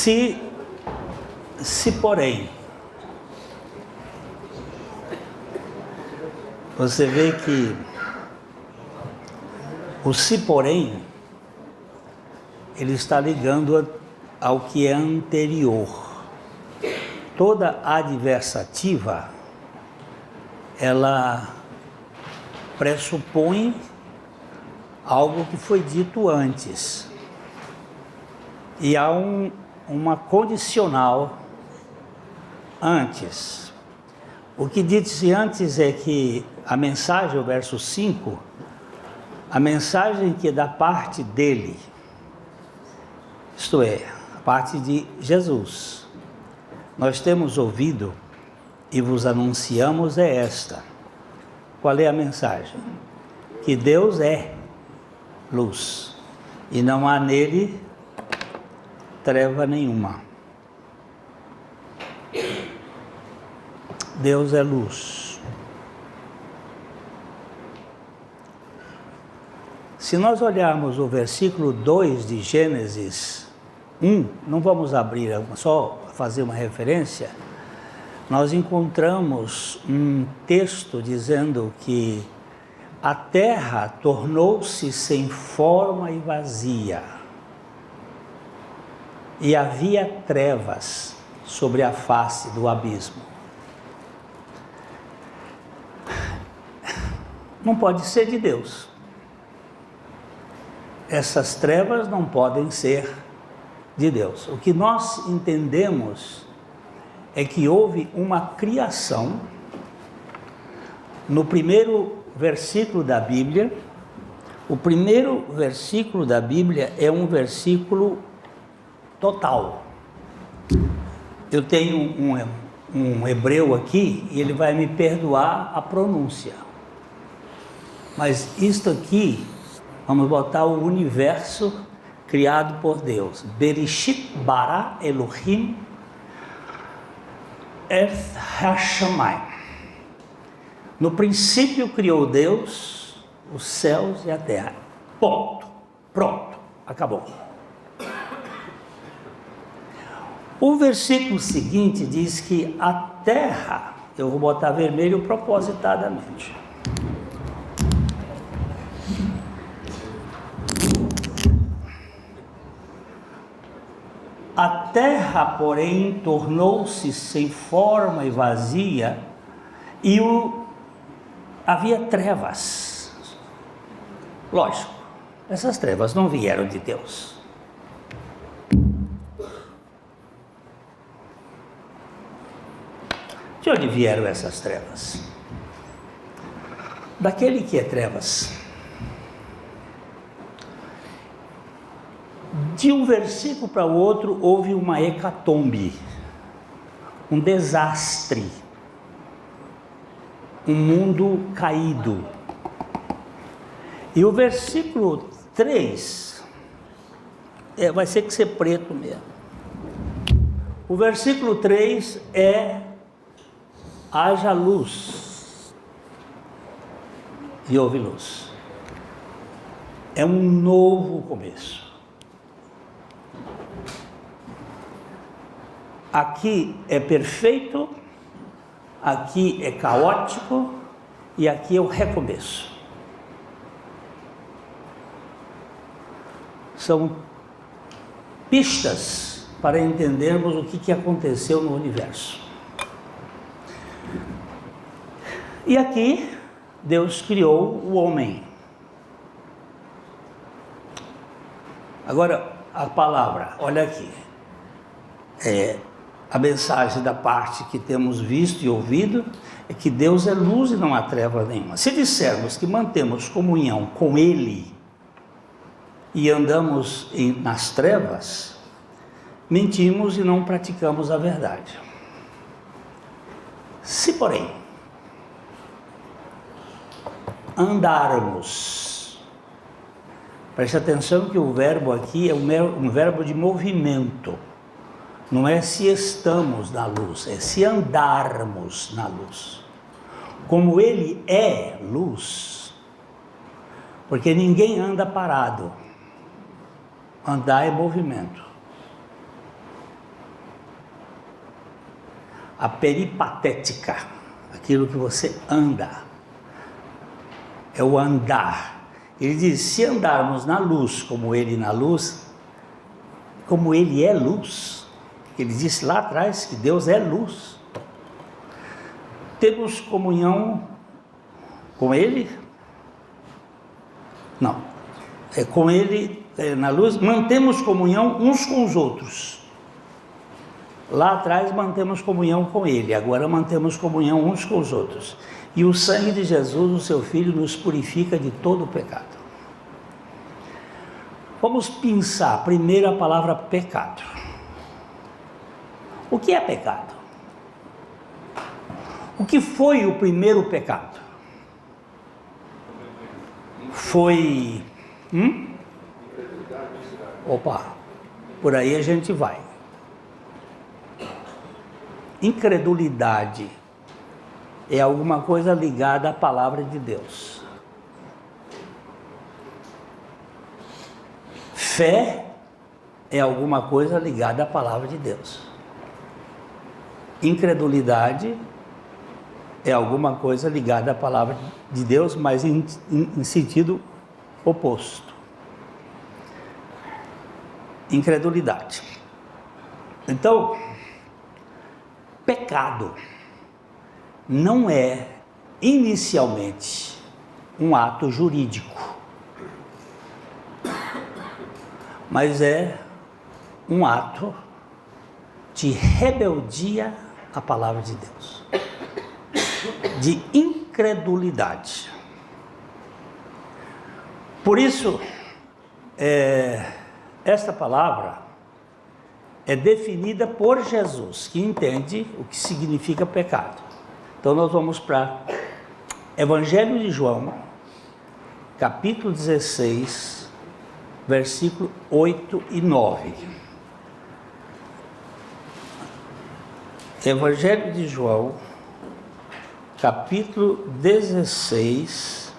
Se porém, você vê que o se porém, ele está ligando ao que é anterior. Toda adversativa, ela pressupõe algo que foi dito antes. E há uma condicional antes. O que disse antes é que a mensagem, o verso 5, a mensagem que é da parte dele, isto é, a parte de Jesus, nós temos ouvido e vos anunciamos é esta. Qual é a mensagem? Que Deus é luz e não há nele treva nenhuma. Deus é luz. Se nós olharmos o versículo 2 de Gênesis 1, não vamos abrir, só fazer uma referência, nós encontramos um texto dizendo que a terra tornou-se sem forma e vazia, e havia trevas sobre a face do abismo. Não pode ser de Deus. Essas trevas não podem ser de Deus. O que nós entendemos é que houve uma criação. No primeiro versículo da Bíblia, o primeiro versículo da Bíblia é um versículo total. Eu tenho um hebreu aqui e ele vai me perdoar a pronúncia. Mas isto aqui, vamos botar o universo criado por Deus. Bereshit bara Elohim et hashamayim. No princípio criou Deus os céus e a terra. Ponto. Pronto. Acabou. O versículo seguinte diz que a terra, eu vou botar vermelho propositadamente. A terra, porém, tornou-se sem forma e vazia, e havia trevas. Lógico, essas trevas não vieram de Deus. De onde vieram essas trevas? Daquele que é trevas. De um versículo para o outro houve uma hecatombe, um desastre, um mundo caído. E o versículo 3, vai ter que ser preto mesmo. O versículo 3 é: haja luz, e houve luz. É um novo começo. Aqui é perfeito, aqui é caótico e aqui é o recomeço. São pistas para entendermos o que aconteceu no universo. E aqui Deus criou o homem. Agora a palavra, olha aqui, a mensagem da parte que temos visto e ouvido é que Deus é luz e não há treva nenhuma. Se dissermos que mantemos comunhão com Ele e andamos nas trevas, mentimos e não praticamos a verdade. Se, porém, andarmos, preste atenção que o verbo aqui é um verbo de movimento. Não é se estamos na luz, é se andarmos na luz. Como Ele é luz, porque ninguém anda parado. Andar é movimento. a peripatética, aquilo que você anda, é o andar. Ele diz, se andarmos na luz, como ele na luz, como ele é luz, ele disse lá atrás que Deus é luz, temos comunhão com ele? Não, é com ele, na luz, mantemos comunhão uns com os outros. Lá atrás mantemos comunhão com ele, agora mantemos comunhão uns com os outros. E o sangue de Jesus, o seu Filho, nos purifica de todo o pecado. Vamos pensar primeiro a palavra pecado. O que é pecado? O que foi o primeiro pecado? Foi... Opa, por aí a gente vai. Incredulidade é alguma coisa ligada à palavra de Deus. Fé é alguma coisa ligada à palavra de Deus. Incredulidade é alguma coisa ligada à palavra de Deus, mas em sentido oposto. Incredulidade. Então, pecado não é inicialmente um ato jurídico, mas é um ato de rebeldia à palavra de Deus, de incredulidade. Por isso, esta palavra é definida por Jesus, que entende o que significa pecado. Então nós vamos para Evangelho de João, capítulo 16, versículo 8 e 9. Evangelho de João, capítulo 16,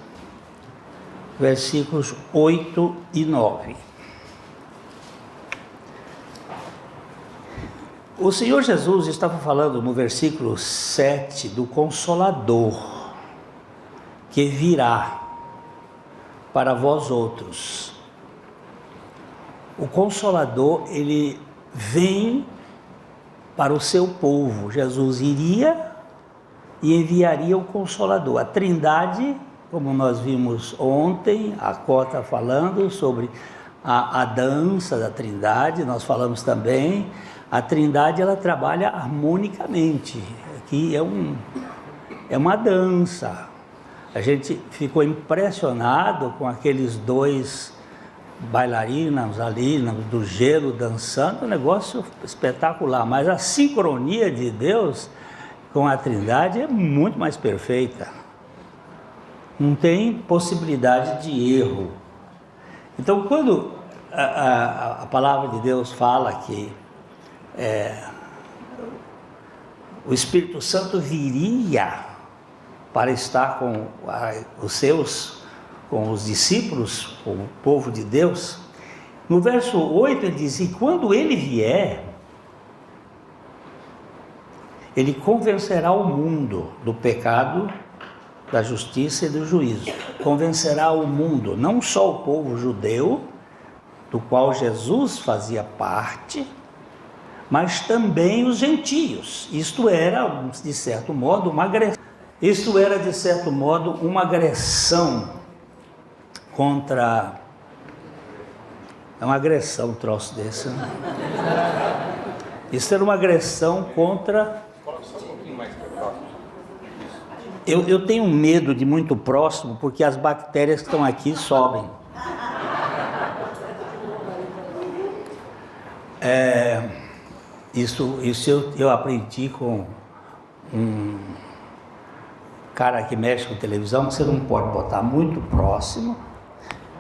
versículos 8 e 9. O Senhor Jesus estava falando no versículo 7 do Consolador, que virá para vós outros. O Consolador, ele vem para o seu povo. Jesus iria e enviaria o Consolador. A Trindade, como nós vimos ontem, a Cota falando sobre a dança da Trindade, nós falamos também. A Trindade, ela trabalha harmonicamente. Aqui é uma dança. A gente ficou impressionado com aqueles dois bailarinos ali do gelo dançando, um negócio espetacular. Mas a sincronia de Deus com a Trindade é muito mais perfeita. Não tem possibilidade de erro. Então, quando a palavra de Deus fala que o Espírito Santo viria para estar com os discípulos, com o povo de Deus, no verso 8 ele diz, e quando ele vier, ele convencerá o mundo do pecado, da justiça e do juízo. Convencerá o mundo, não só o povo judeu, do qual Jesus fazia parte, mas também os gentios. Isto era, de certo modo, uma agressão contra... É uma agressão um troço desse, né? Isso era uma agressão contra... Eu tenho medo de muito próximo, porque as bactérias que estão aqui sobem. Isso eu aprendi com um cara que mexe com televisão, que você não pode botar muito próximo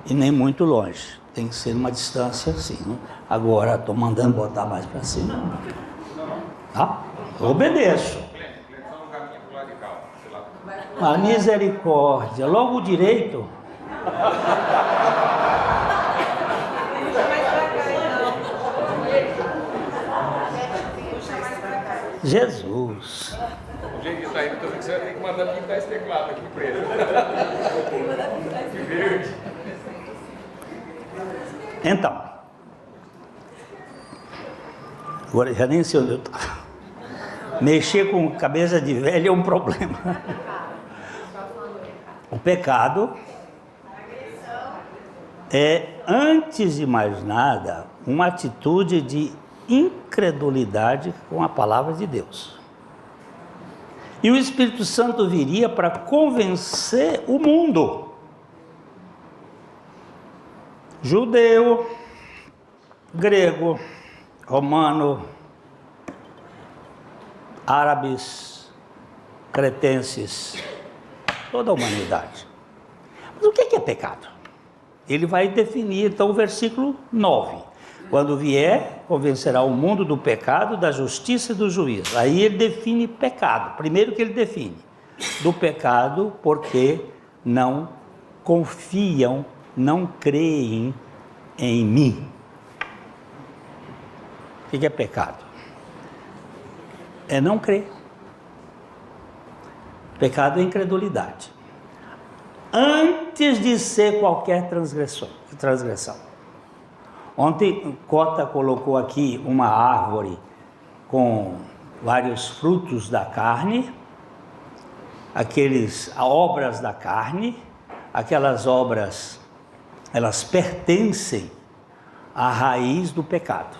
e nem muito longe. Tem que ser numa distância assim, né? Agora estou mandando botar mais para cima. Tá? Eu obedeço. A misericórdia, logo o direito. Jesus. Aí eu tô vendo que você vai ter que mandar pintar esse teclado aqui preto. Que verde. Então, agora já nem sei onde eu estou. Mexer com cabeça de velho é um problema. O pecado é, antes de mais nada, uma atitude de incredulidade com a palavra de Deus. E o Espírito Santo viria para convencer o mundo. Judeu, grego, romano, árabes, cretenses, toda a humanidade. Mas o que é pecado? Ele vai definir, então, o versículo 9. Quando vier, convencerá o mundo do pecado, da justiça e do juízo. Aí ele define pecado. Primeiro que ele define do pecado porque não confiam, não creem em mim. O que é pecado? É não crer. Pecado é incredulidade. Antes de ser qualquer transgressão. Ontem Cota colocou aqui uma árvore com vários frutos da carne, obras da carne. Aquelas obras, elas pertencem à raiz do pecado.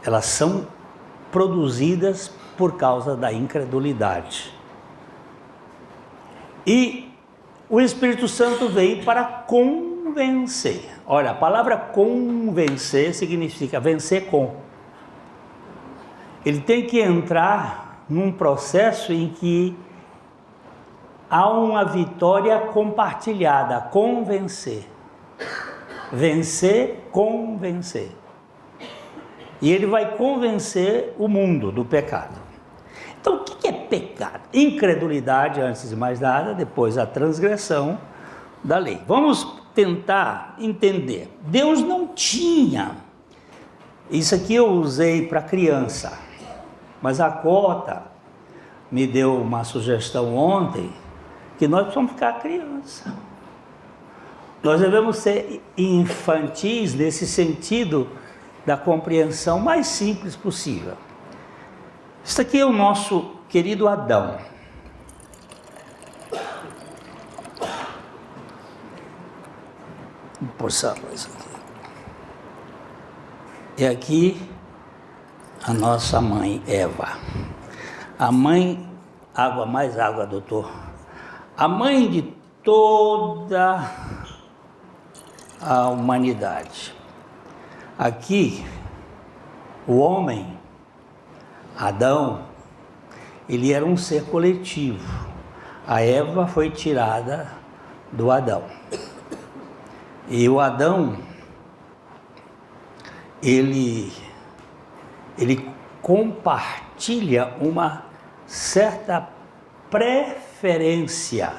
Elas são produzidas por causa da incredulidade. E o Espírito Santo veio para convencer. Olha, a palavra convencer significa vencer com. Ele tem que entrar num processo em que há uma vitória compartilhada, convencer. Vencer, convencer. E ele vai convencer o mundo do pecado. Então, o que é pecado? Incredulidade, antes de mais nada, depois a transgressão da lei. Vamos tentar entender. Deus não tinha. Isso aqui eu usei para criança, mas a Cota me deu uma sugestão ontem que nós precisamos ficar criança. Nós devemos ser infantis nesse sentido da compreensão mais simples possível. Isso aqui é o nosso querido Adão. Vou postar isso aqui. E aqui a nossa mãe Eva. A mãe, mais água, doutor. A mãe de toda a humanidade. Aqui, o homem, Adão, ele era um ser coletivo. A Eva foi tirada do Adão. E o Adão, ele compartilha uma certa preferência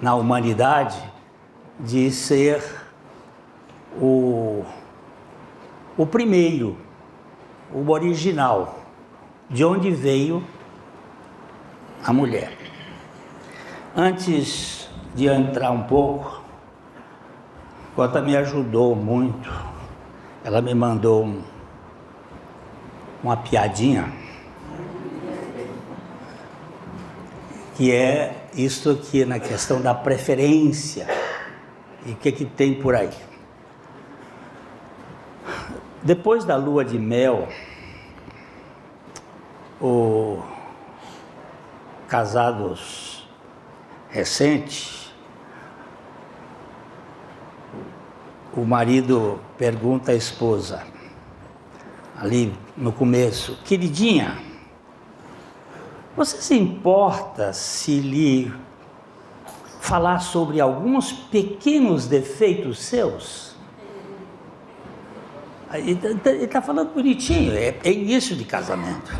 na humanidade de ser o primeiro, o original, de onde veio a mulher. Antes de entrar um pouco, Cota me ajudou muito. Ela me mandou uma piadinha, que é isso aqui na questão da preferência e o que tem por aí. Depois da lua de mel, casados recentes, o marido pergunta à esposa, ali no começo: queridinha, você se importa se lhe falar sobre alguns pequenos defeitos seus? Ele está falando bonitinho, é início de casamento.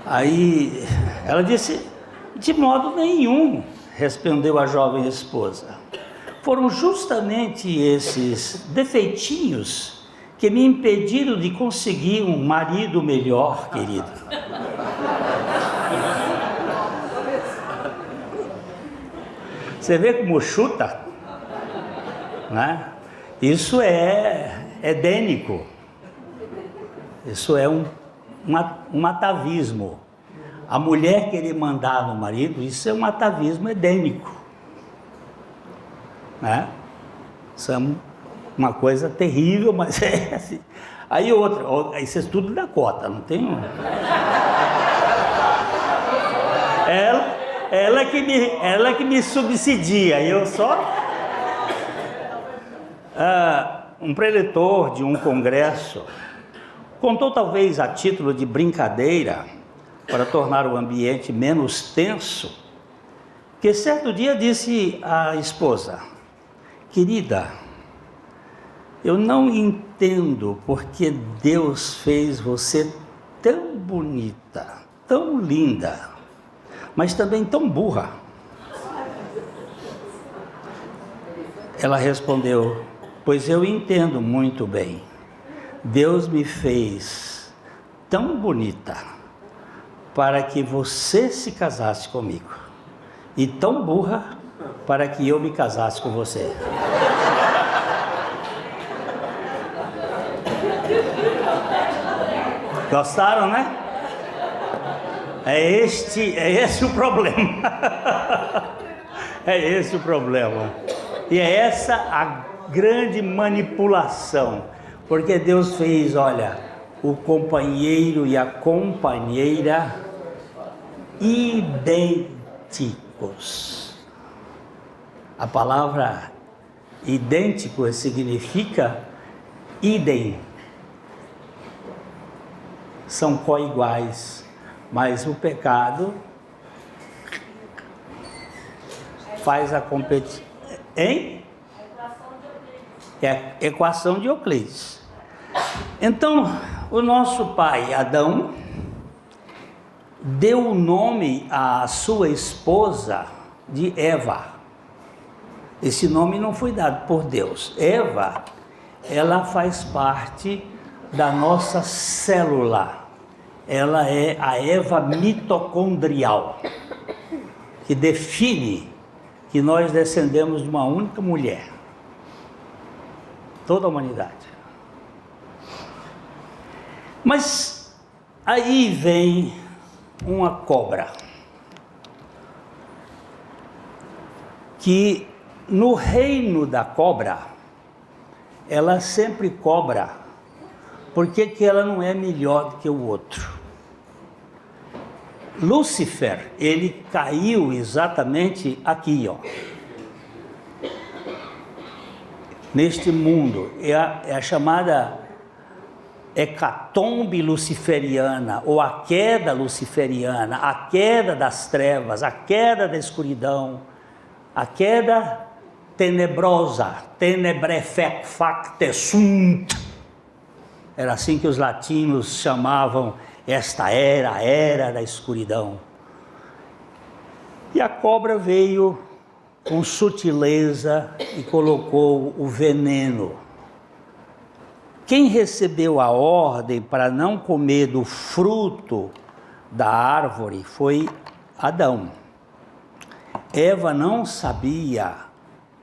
Aí ela disse: de modo nenhum, respondeu a jovem esposa. Foram justamente esses defeitinhos que me impediram de conseguir um marido melhor, querido. Você vê como chuta? Né? Isso é edênico. Isso é um atavismo. A mulher querer mandar no marido, isso é um atavismo edênico. Né? Isso é uma coisa terrível, mas é assim. Aí outra, isso é tudo da cota, não tem um... Ela que me subsidia, eu só... um preletor de um congresso contou, talvez a título de brincadeira, para tornar o ambiente menos tenso, que certo dia disse à esposa: querida, eu não entendo porque Deus fez você tão bonita, tão linda, mas também tão burra. Ela respondeu: pois eu entendo muito bem. Deus me fez tão bonita para que você se casasse comigo, e tão burra para que eu me casasse com você. Gostaram, né? É esse o problema. É esse o problema. E é essa a grande manipulação, porque Deus fez, olha, o companheiro e a companheira idênticos. A palavra idêntico significa idem. São coiguais, mas o pecado faz a competição. Hein? É a equação de Euclides. Então, o nosso pai Adão deu o nome à sua esposa de Eva. Esse nome não foi dado por Deus. Eva, ela faz parte da nossa célula. Ela é a Eva mitocondrial, que define que nós descendemos de uma única mulher. Toda a humanidade. Mas aí vem uma cobra, que no reino da cobra, ela sempre cobra, porque que ela não é melhor do que o outro. Lúcifer, ele caiu exatamente aqui, ó. Neste mundo, é a chamada hecatombe luciferiana, ou a queda luciferiana, a queda das trevas, a queda da escuridão, a queda tenebrosa, tenebrefacte sunt. Era assim que os latinos chamavam esta era, a era da escuridão. E a cobra veio com sutileza e colocou o veneno. Quem recebeu a ordem para não comer do fruto da árvore foi Adão. Eva não sabia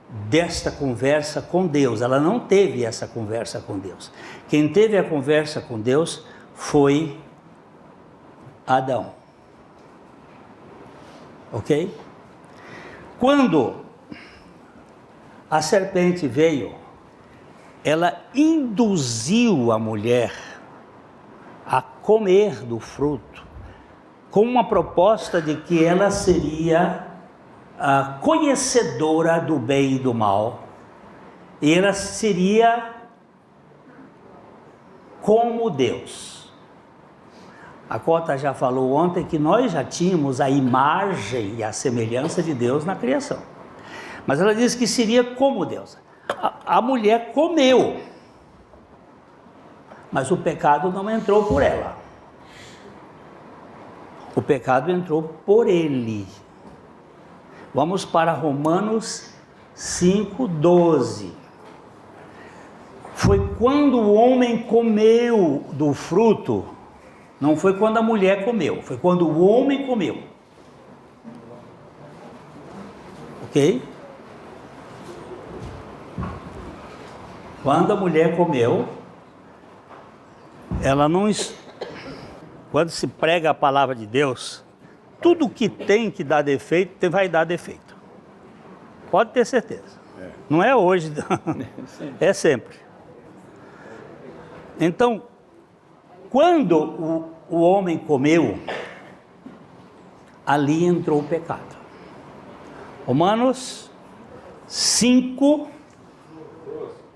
desta conversa com Deus, ela não teve essa conversa com Deus. Quem teve a conversa com Deus foi Adão. Ok? Quando a serpente veio, ela induziu a mulher a comer do fruto, com uma proposta de que ela seria a conhecedora do bem e do mal, e ela seria como Deus. A Cota já falou ontem que nós já tínhamos a imagem e a semelhança de Deus na criação, mas ela disse que seria como Deus. A mulher comeu, mas o pecado não entrou por ela, o pecado entrou por ele. Vamos para Romanos 5:12. Foi quando o homem comeu do fruto, não foi quando a mulher comeu, foi quando o homem comeu. Ok? Quando a mulher comeu, ela não... Quando se prega a palavra de Deus, tudo que tem que dar defeito, vai dar defeito. Pode ter certeza. Não é hoje, é sempre. Então, quando o homem comeu, ali entrou o pecado. Romanos 5,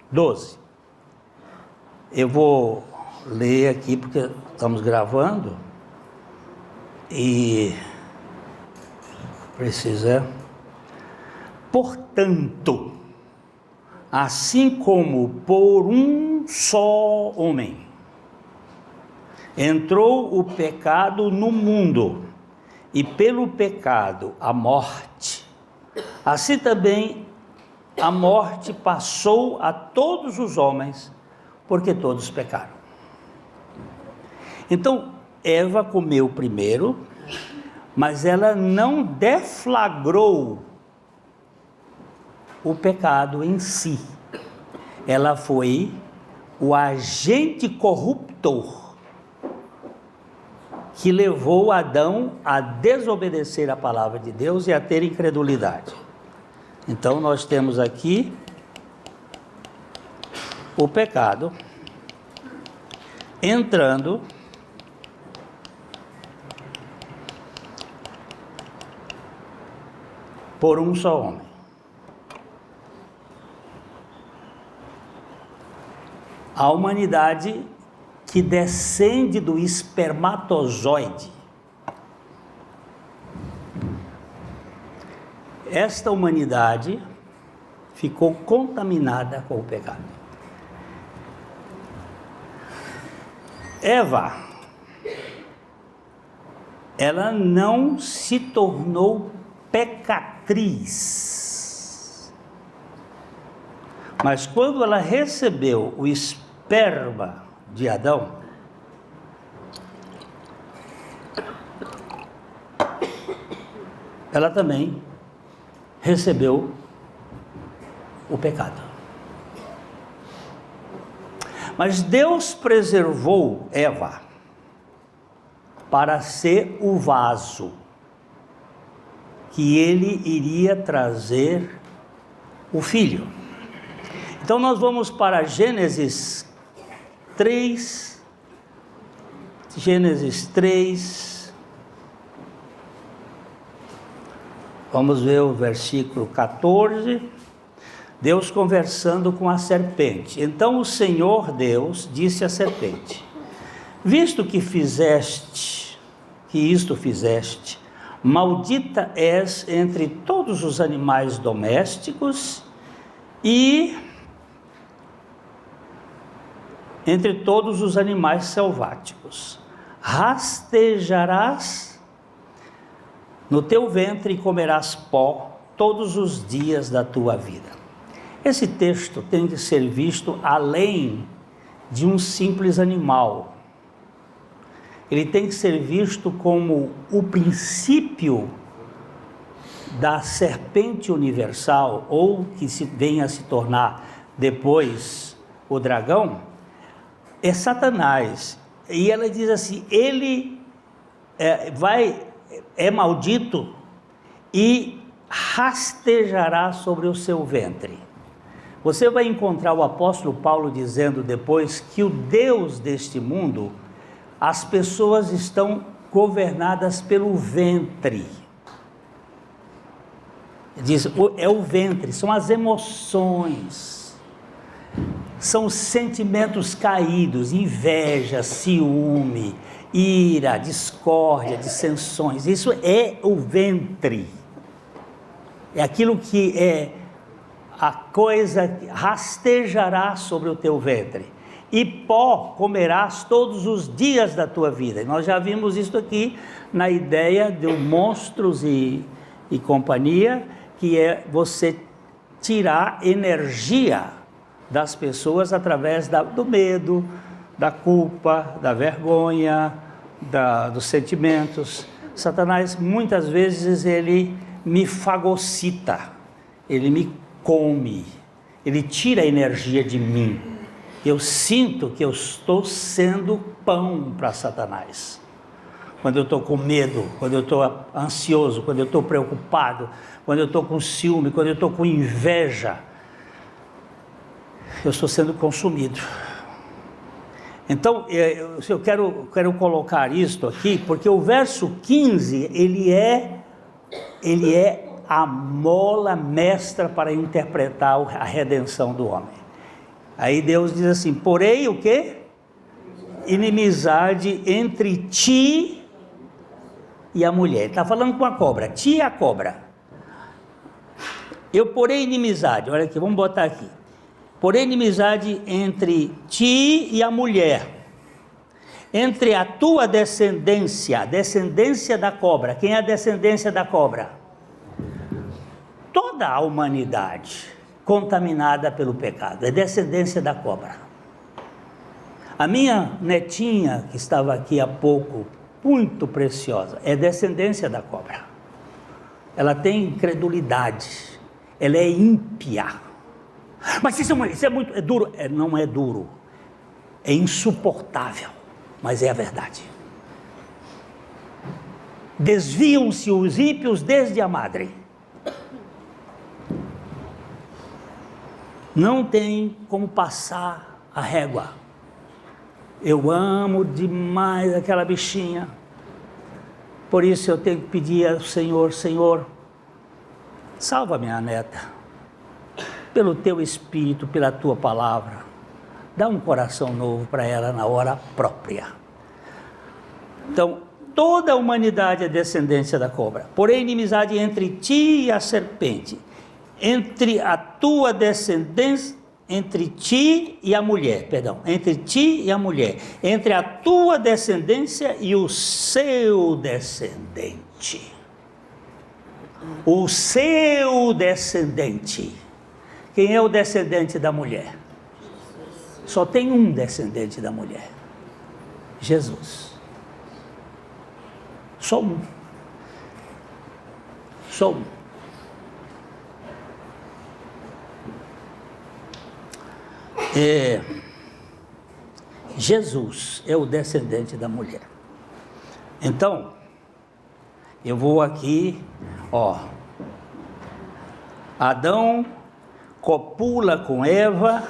12. Eu vou ler aqui porque estamos gravando e precisa. Portanto, assim como por um só homem entrou o pecado no mundo, e pelo pecado a morte, assim também a morte passou a todos os homens, porque todos pecaram. Então, Eva comeu primeiro, mas ela não deflagrou o pecado em si. Ela foi o agente corruptor que levou Adão a desobedecer a palavra de Deus e a ter incredulidade. Então nós temos aqui o pecado entrando por um só homem. A humanidade que descende do espermatozoide. Esta humanidade ficou contaminada com o pecado. Eva, ela não se tornou pecatriz, mas quando ela recebeu o esperma de Adão, ela também recebeu o pecado. Mas Deus preservou Eva para ser o vaso que ele iria trazer o filho. Então nós vamos para Gênesis 3, vamos ver o versículo 14, Deus conversando com a serpente. Então o Senhor Deus disse à serpente: visto que isto fizeste, maldita és entre todos os animais domésticos e entre todos os animais selváticos. Rastejarás no teu ventre e comerás pó todos os dias da tua vida. Esse texto tem de ser visto além de um simples animal. Ele tem que ser visto como o princípio da serpente universal, ou que venha a se tornar depois o dragão, é Satanás. E ela diz assim, ele é maldito e rastejará sobre o seu ventre. Você vai encontrar o apóstolo Paulo dizendo depois que o Deus deste mundo, as pessoas estão governadas pelo ventre. Diz, é o ventre, são as emoções, são os sentimentos caídos, inveja, ciúme, ira, discórdia, dissensões. Isso é o ventre, é aquilo que é a coisa que rastejará sobre o teu ventre, e pó comerás todos os dias da tua vida. Nós já vimos isso aqui na ideia de monstros e companhia, que é você tirar energia das pessoas através do medo, da culpa, da vergonha, dos sentimentos. Satanás, muitas vezes, ele me fagocita, ele me come, ele tira a energia de mim. Eu sinto que eu estou sendo pão para Satanás. Quando eu estou com medo, quando eu estou ansioso, quando eu estou preocupado, quando eu estou com ciúme, quando eu estou com inveja, eu estou sendo consumido. Então, eu quero colocar isto aqui, porque o verso 15, ele é a mola mestra para interpretar a redenção do homem. Aí Deus diz assim: porém o quê? Inimizade entre ti e a mulher. Ele está falando com a cobra, ti e a cobra. Eu porei inimizade, olha aqui, vamos botar aqui. Porém inimizade entre ti e a mulher, entre a tua descendência, a descendência da cobra. Quem é a descendência da cobra? Toda a humanidade contaminada pelo pecado, é descendência da cobra. A minha netinha, que estava aqui há pouco, muito preciosa, é descendência da cobra. Ela tem incredulidade, ela é ímpia. Mas isso é muito duro. Não é duro, é insuportável, mas é a verdade. Desviam-se os ímpios desde a madre. Não tem como passar a régua. Eu amo demais aquela bichinha. Por isso eu tenho que pedir ao Senhor: Senhor, salva minha neta, pelo teu Espírito, pela tua palavra. Dá um coração novo para ela na hora própria. Então, toda a humanidade é descendência da cobra. Porém, inimizade entre ti e a serpente, entre a tua descendência, entre ti e a mulher, entre ti e a mulher, entre a tua descendência e o seu descendente. O seu descendente. Quem é o descendente da mulher? Só tem um descendente da mulher: Jesus. Só um. Só um. Jesus é o descendente da mulher. Então, eu vou aqui, Adão copula com Eva,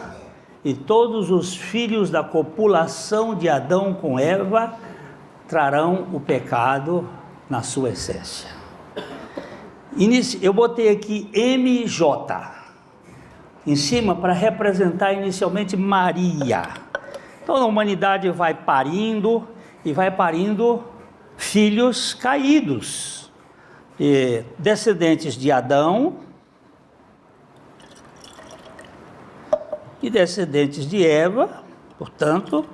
e todos os filhos da copulação de Adão com Eva trarão o pecado na sua essência. Eu botei aqui MJ em cima para representar inicialmente Maria. Então a humanidade vai parindo e vai parindo filhos caídos, descendentes de Adão e descendentes de Eva. Portanto,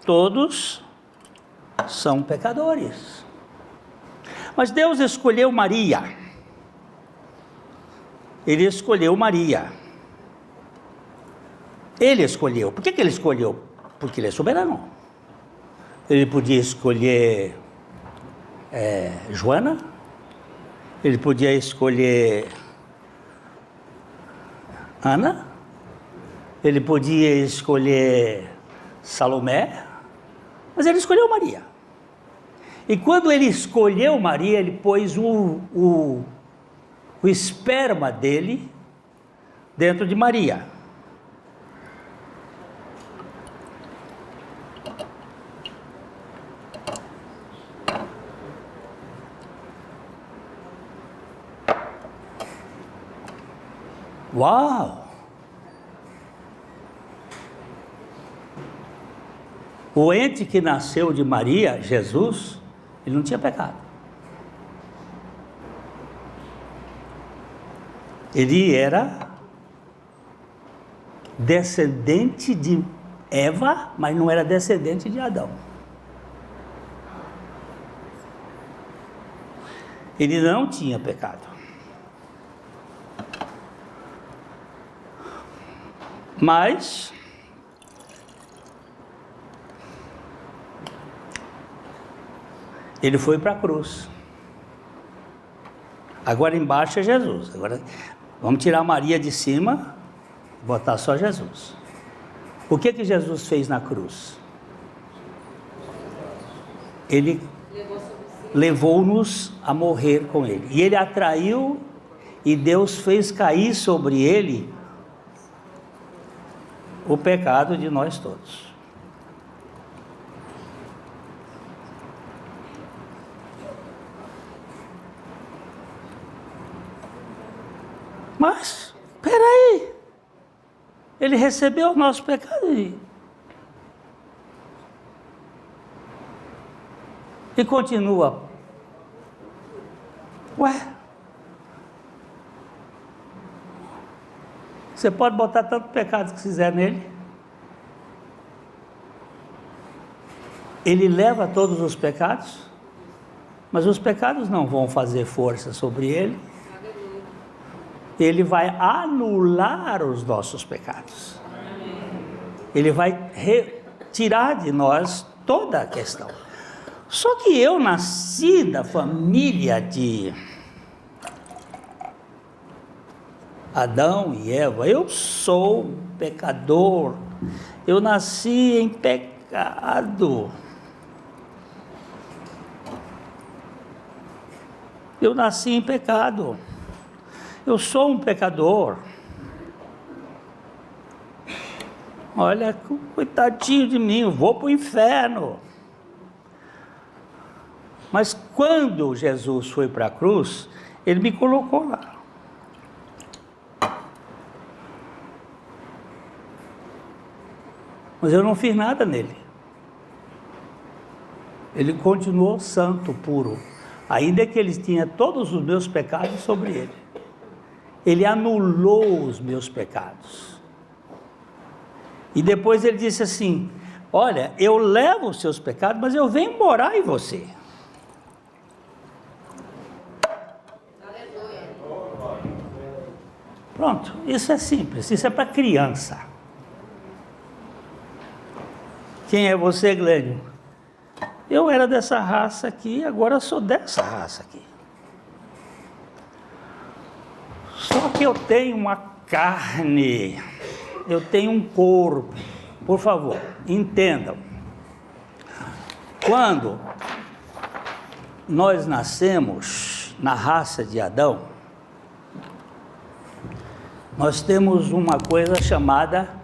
todos são pecadores. Mas Deus escolheu Maria. Ele escolheu Maria. Ele escolheu. Por que ele escolheu? Porque ele é soberano. Ele podia escolher Joana, ele podia escolher Ana, ele podia escolher Salomé, mas ele escolheu Maria. E quando ele escolheu Maria, ele pôs o esperma dele dentro de Maria. Uau! O ente que nasceu de Maria, Jesus, ele não tinha pecado. Ele era descendente de Eva, mas não era descendente de Adão. Ele não tinha pecado. Mas ele foi para a cruz. Agora embaixo é Jesus. Agora vamos tirar Maria de cima e botar só Jesus. O que Jesus fez na cruz? Ele levou-nos a morrer com ele. E ele atraiu, e Deus fez cair sobre ele o pecado de nós todos. Mas, espera aí, ele recebeu o nosso pecado e continua. Ué, você pode botar tanto pecado que quiser nele. Ele leva todos os pecados, mas os pecados não vão fazer força sobre ele. Ele vai anular os nossos pecados. Ele vai retirar de nós toda a questão. Só que eu nasci da família de Adão e Eva. Eu sou um pecador. Eu nasci em pecado. Eu nasci em pecado. Eu sou um pecador. Olha, coitadinho de mim, eu vou para o inferno. Mas quando Jesus foi para a cruz, ele me colocou lá. Mas eu não fiz nada nele. Ele continuou santo, puro. Ainda que ele tinha todos os meus pecados sobre ele. Ele anulou os meus pecados. E depois ele disse assim: olha, eu levo os seus pecados, mas eu venho morar em você. Pronto, isso é simples, isso é para criança. Quem é você, Glênio? Eu era dessa raça aqui, agora sou dessa raça aqui. Só que eu tenho uma carne, eu tenho um corpo. Por favor, entendam. Quando nós nascemos na raça de Adão, nós temos uma coisa chamada,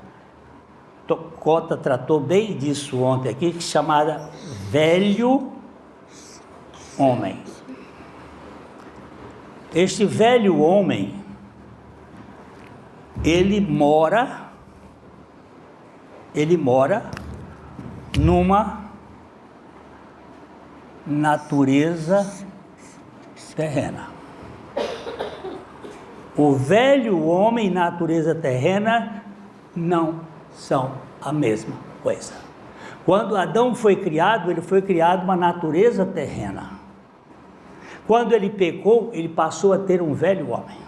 Cota tratou bem disso ontem aqui, chamada velho homem. Este velho homem, ele mora numa natureza terrena. O velho homem e natureza terrena não são a mesma coisa. Quando Adão foi criado, ele foi criado uma natureza terrena. Quando ele pecou, ele passou a ter um velho homem.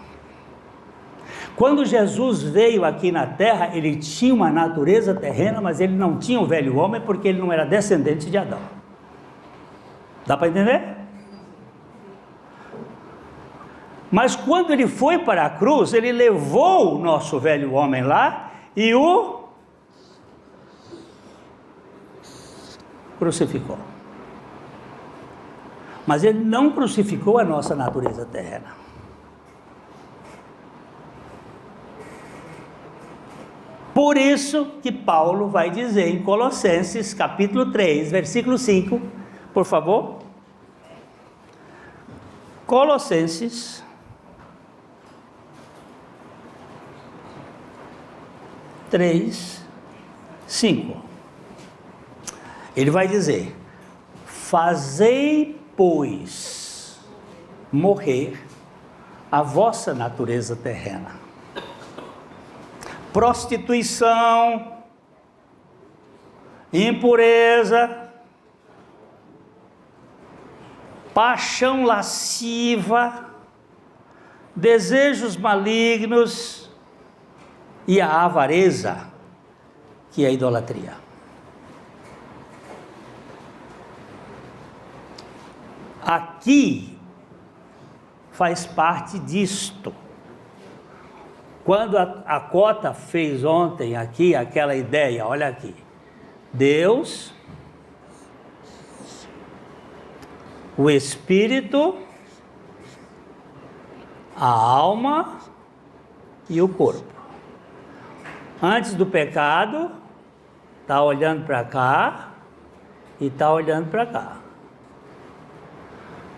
Quando Jesus veio aqui na terra, ele tinha uma natureza terrena, mas ele não tinha o velho homem porque ele não era descendente de Adão. Dá para entender? Mas quando ele foi para a cruz, ele levou o nosso velho homem lá e o crucificou. Mas ele não crucificou a nossa natureza terrena. Por isso que Paulo vai dizer em Colossenses capítulo 3, versículo 5, por favor. Colossenses 3, 5. Ele vai dizer: fazei, pois, morrer a vossa natureza terrena. Prostituição, impureza, paixão lasciva, desejos malignos, e a avareza, que é a idolatria. Aqui faz parte disto. Quando a Cota fez ontem aqui aquela ideia, olha aqui, Deus, o Espírito, a alma e o corpo. Antes do pecado, está olhando para cá e está olhando para cá.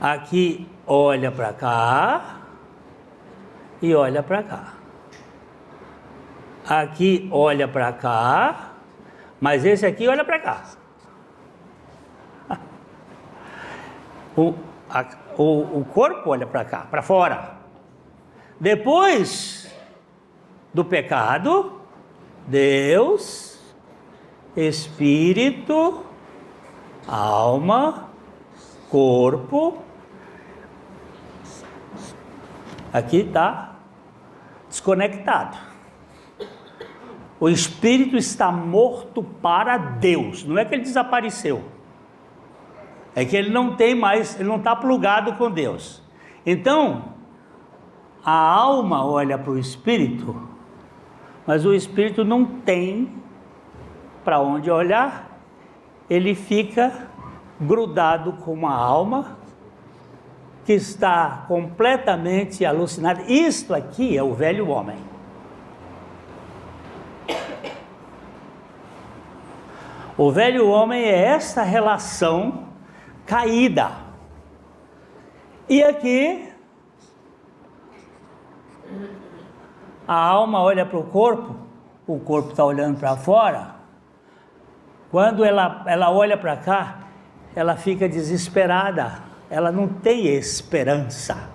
Aqui olha para cá e olha para cá. Aqui olha para cá, mas esse aqui olha para cá. O corpo olha para cá, para fora. Depois do pecado, Deus, Espírito, alma, corpo. Aqui está desconectado. O Espírito está morto para Deus. Não é que ele desapareceu. É que ele não tem mais, ele não está plugado com Deus. Então, a alma olha para o Espírito, mas o Espírito não tem para onde olhar. Ele fica grudado com a alma, que está completamente alucinada. Isto aqui é o velho homem. O velho homem é essa relação caída. E aqui, a alma olha para o corpo está olhando para fora. Quando ela olha para cá, ela fica desesperada, ela não tem esperança.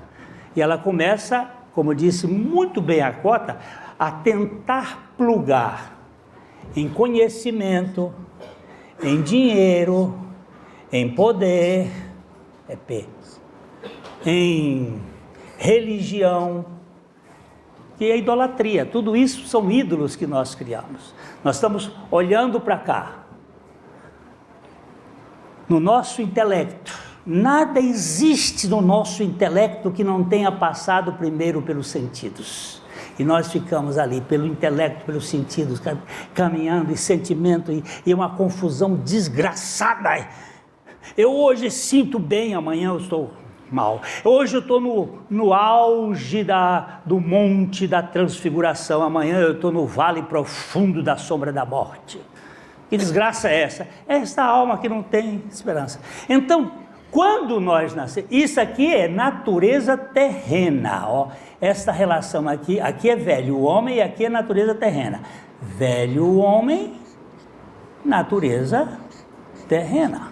E ela começa, como disse muito bem a Cota, a tentar plugar em conhecimento, em dinheiro, em poder, em religião, que é idolatria. Tudo isso são ídolos que nós criamos. Nós estamos olhando para cá, no nosso intelecto. Nada existe no nosso intelecto que não tenha passado primeiro pelos sentidos. E nós ficamos ali, pelo intelecto, pelos sentidos, caminhando, e sentimento, e uma confusão desgraçada. Eu hoje sinto bem, amanhã eu estou mal. Hoje eu estou no auge do monte da transfiguração, amanhã eu estou no vale profundo da sombra da morte. Que desgraça é essa? É esta alma que não tem esperança. Então, quando nós nascemos, isso aqui é natureza terrena, ó. Esta relação aqui é velho homem e aqui é natureza terrena. Velho homem, natureza terrena.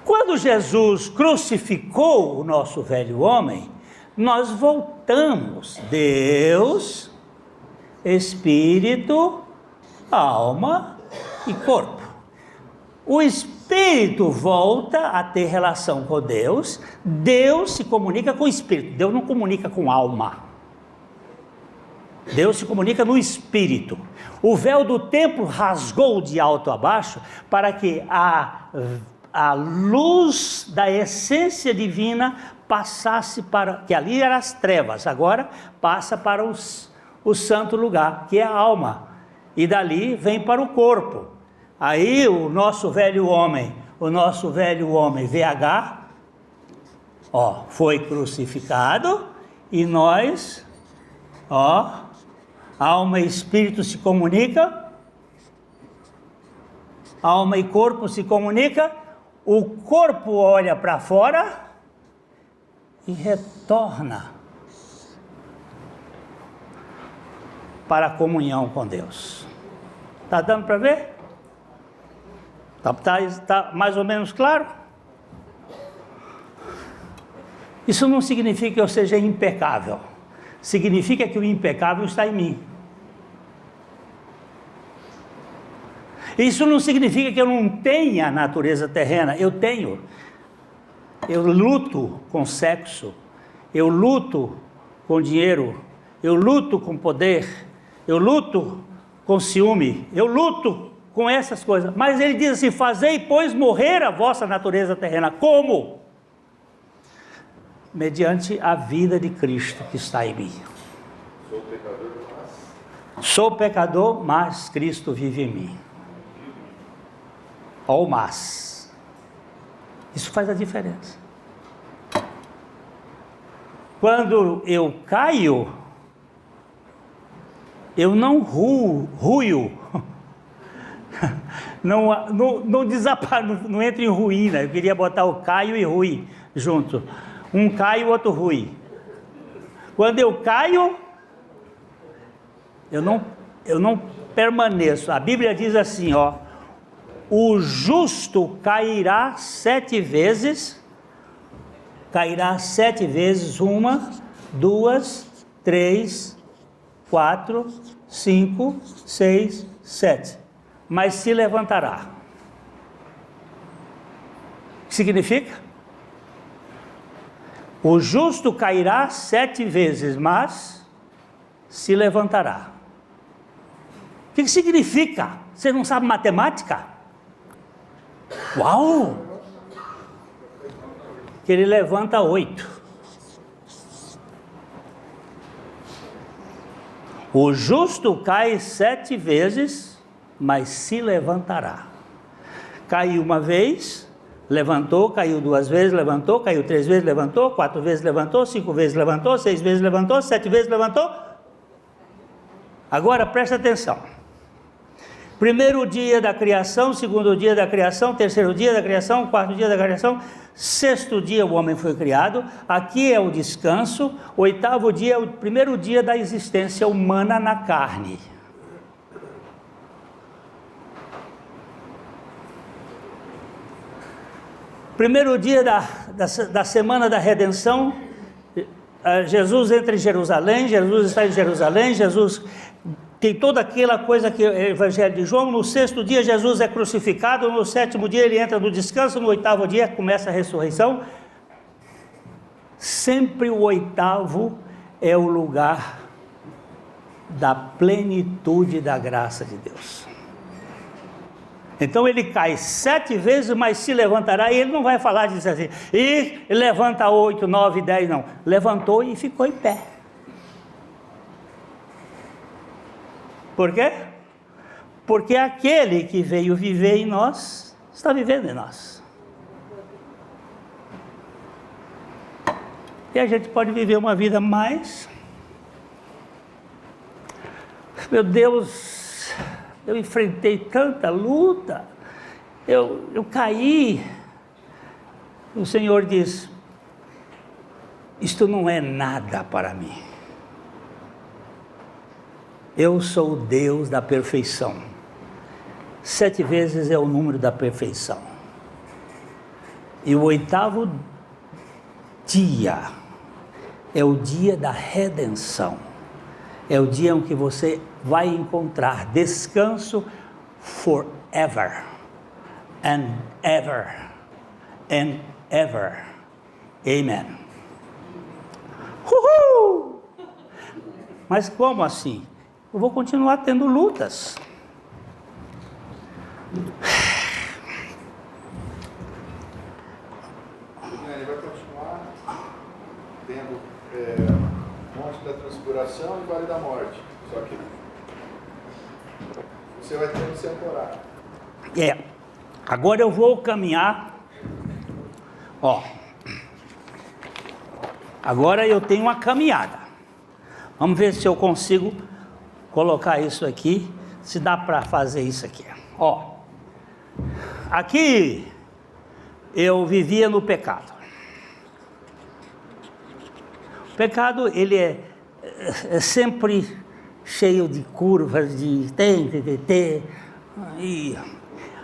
Quando Jesus crucificou o nosso velho homem, nós voltamos. Deus, Espírito, alma e corpo. O Espírito volta a ter relação com Deus. Deus se comunica com o Espírito. Deus não comunica com alma. Deus se comunica no Espírito. O véu do templo rasgou de alto a baixo para que a luz da essência divina passasse para... que ali eram as trevas, agora passa para o santo lugar, que é a alma. E dali vem para o corpo. Aí o nosso velho homem VH, foi crucificado, e nós, alma e espírito se comunica, alma e corpo se comunica, o corpo olha para fora e retorna para a comunhão com Deus. Está dando para ver? Está mais ou menos claro? Isso não significa que eu seja impecável. Significa que o impecável está em mim. Isso não significa que eu não tenha natureza terrena. Eu tenho. Eu luto com sexo. Eu luto com dinheiro. eu luto com poder, eu luto com ciúme, eu luto com essas coisas. Mas ele diz assim: fazei, pois, morrer a vossa natureza terrena. Como? Mediante a vida de Cristo que está em mim. Sou pecador, mas Cristo vive em mim. Ou mas. Isso faz a diferença. Quando eu caio, eu não ruio, não desapareço, não entro em ruína. Eu queria botar o caio e rui junto. Um cai, o outro rui. Quando eu caio, eu não permaneço. A Bíblia diz assim, ó: o justo cairá 7 vezes, 1, 2, 3, 4, 5, 6, 7, mas se levantará. O que significa? O justo cairá 7 vezes, mas se levantará. O que significa? Você não sabe matemática? Uau! Que ele levanta 8. O justo cai 7 vezes, mas se levantará. Caiu uma vez, levantou, caiu 2 vezes, levantou, caiu 3 vezes, levantou, 4 vezes levantou, 5 vezes levantou, 6 vezes levantou, 7 vezes levantou. Agora presta atenção. Primeiro dia da criação, segundo dia da criação, terceiro dia da criação, quarto dia da criação, sexto dia o homem foi criado. Aqui é o descanso. Oitavo dia é o primeiro dia da existência humana na carne. Primeiro dia da semana da redenção, Jesus entra em Jerusalém, Jesus está em Jerusalém, Jesus tem toda aquela coisa que é o Evangelho de João. No sexto dia Jesus é crucificado, no sétimo dia ele entra no descanso, no oitavo dia começa a ressurreição. Sempre o oitavo é o lugar da plenitude da graça de Deus. Então ele cai 7 vezes, mas se levantará, e ele não vai falar disso assim, e levanta 8, 9, 10, não. Levantou e ficou em pé. Por quê? Porque aquele que veio viver em nós, está vivendo em nós. E a gente pode viver uma vida mais... Meu Deus, eu enfrentei tanta luta, eu caí. O Senhor diz: isto não é nada para mim. Eu sou o Deus da perfeição. 7 vezes é o número da perfeição. E o oitavo dia é o dia da redenção. É o dia em que você vai encontrar descanso forever and ever and ever. Amen. Uhul! Mas como assim? Eu vou continuar tendo lutas. Ele vai continuar tendo monte da transfiguração e vale da morte. Só que você vai ter que se ancorar. Agora eu vou caminhar. Ó. Agora eu tenho uma caminhada. Vamos ver se eu consigo colocar isso aqui, se dá para fazer isso aqui. Ó, aqui eu vivia no pecado. O pecado, ele é sempre cheio de curvas, de e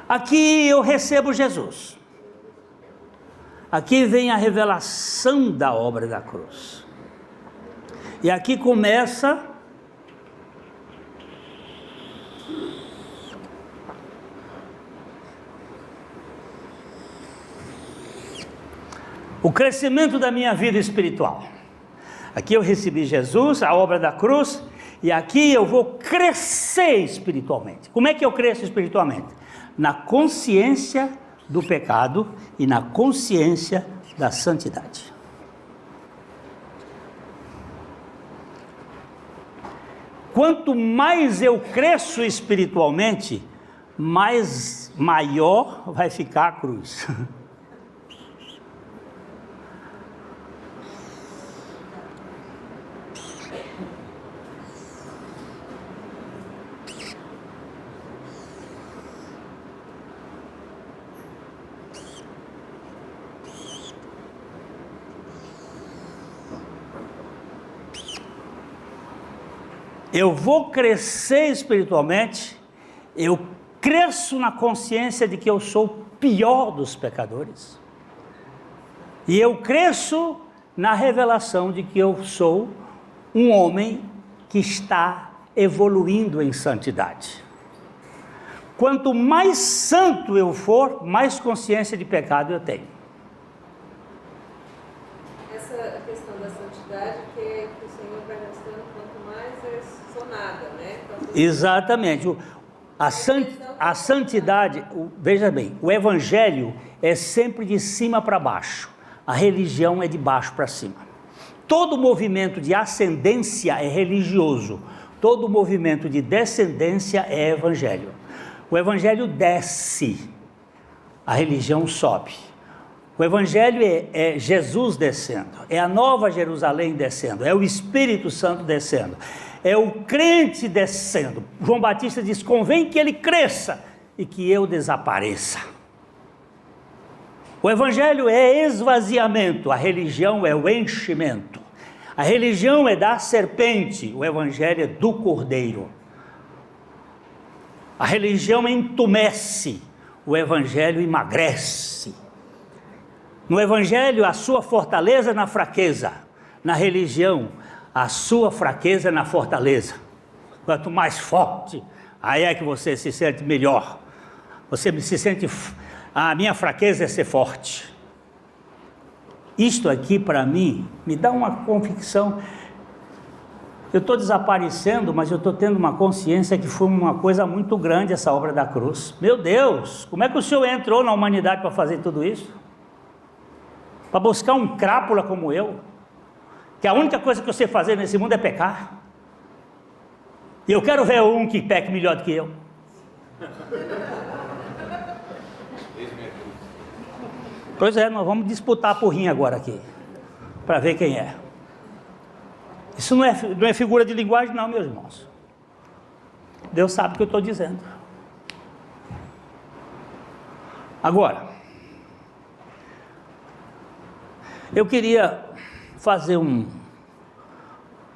aqui eu recebo Jesus. Aqui vem a revelação da obra da cruz. E aqui começa o crescimento da minha vida espiritual. Aqui eu recebi Jesus, a obra da cruz, e aqui eu vou crescer espiritualmente. Como é que eu cresço espiritualmente? Na consciência do pecado e na consciência da santidade. Quanto mais eu cresço espiritualmente, maior vai ficar a cruz. Eu vou crescer espiritualmente, eu cresço na consciência de que eu sou o pior dos pecadores. E eu cresço na revelação de que eu sou um homem que está evoluindo em santidade. Quanto mais santo eu for, mais consciência de pecado eu tenho. Essa questão da santidade que o Senhor vai mostrando, quanto mais eu sou nada, né? Exatamente. A santidade, veja bem, o evangelho é sempre de cima para baixo, a religião é de baixo para cima. Todo movimento de ascendência é religioso, todo movimento de descendência é evangelho. O evangelho desce, a religião sobe. O evangelho é Jesus descendo, é a nova Jerusalém descendo, é o Espírito Santo descendo, é o crente descendo. João Batista diz: convém que ele cresça e que eu desapareça. O evangelho é esvaziamento, a religião é o enchimento. A religião é da serpente, o evangelho é do cordeiro. A religião entumece, o evangelho emagrece. No evangelho, a sua fortaleza é na fraqueza. Na religião, a sua fraqueza é na fortaleza. Quanto mais forte, aí é que você se sente melhor. Você se sente... A minha fraqueza é ser forte. Isto aqui, para mim, me dá uma convicção. Eu estou desaparecendo, mas eu estou tendo uma consciência que foi uma coisa muito grande essa obra da cruz. Meu Deus, como é que o Senhor entrou na humanidade para fazer tudo isso? Para buscar um crápula como eu, que a única coisa que eu sei fazer nesse mundo é pecar. E eu quero ver um que peque melhor do que eu. Pois é, nós vamos disputar a porrinha agora aqui, para ver quem é. Isso não é figura de linguagem não, meus irmãos. Deus sabe o que eu estou dizendo. Agora, eu queria fazer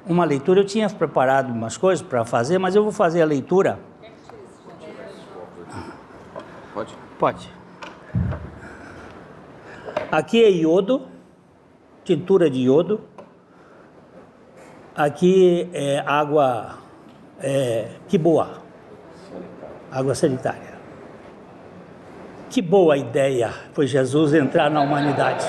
uma leitura. Eu tinha preparado umas coisas para fazer, mas eu vou fazer a leitura. Pode? Pode. Aqui é iodo, tintura de iodo. Aqui é água, que boa, água sanitária. Que boa ideia foi Jesus entrar na humanidade.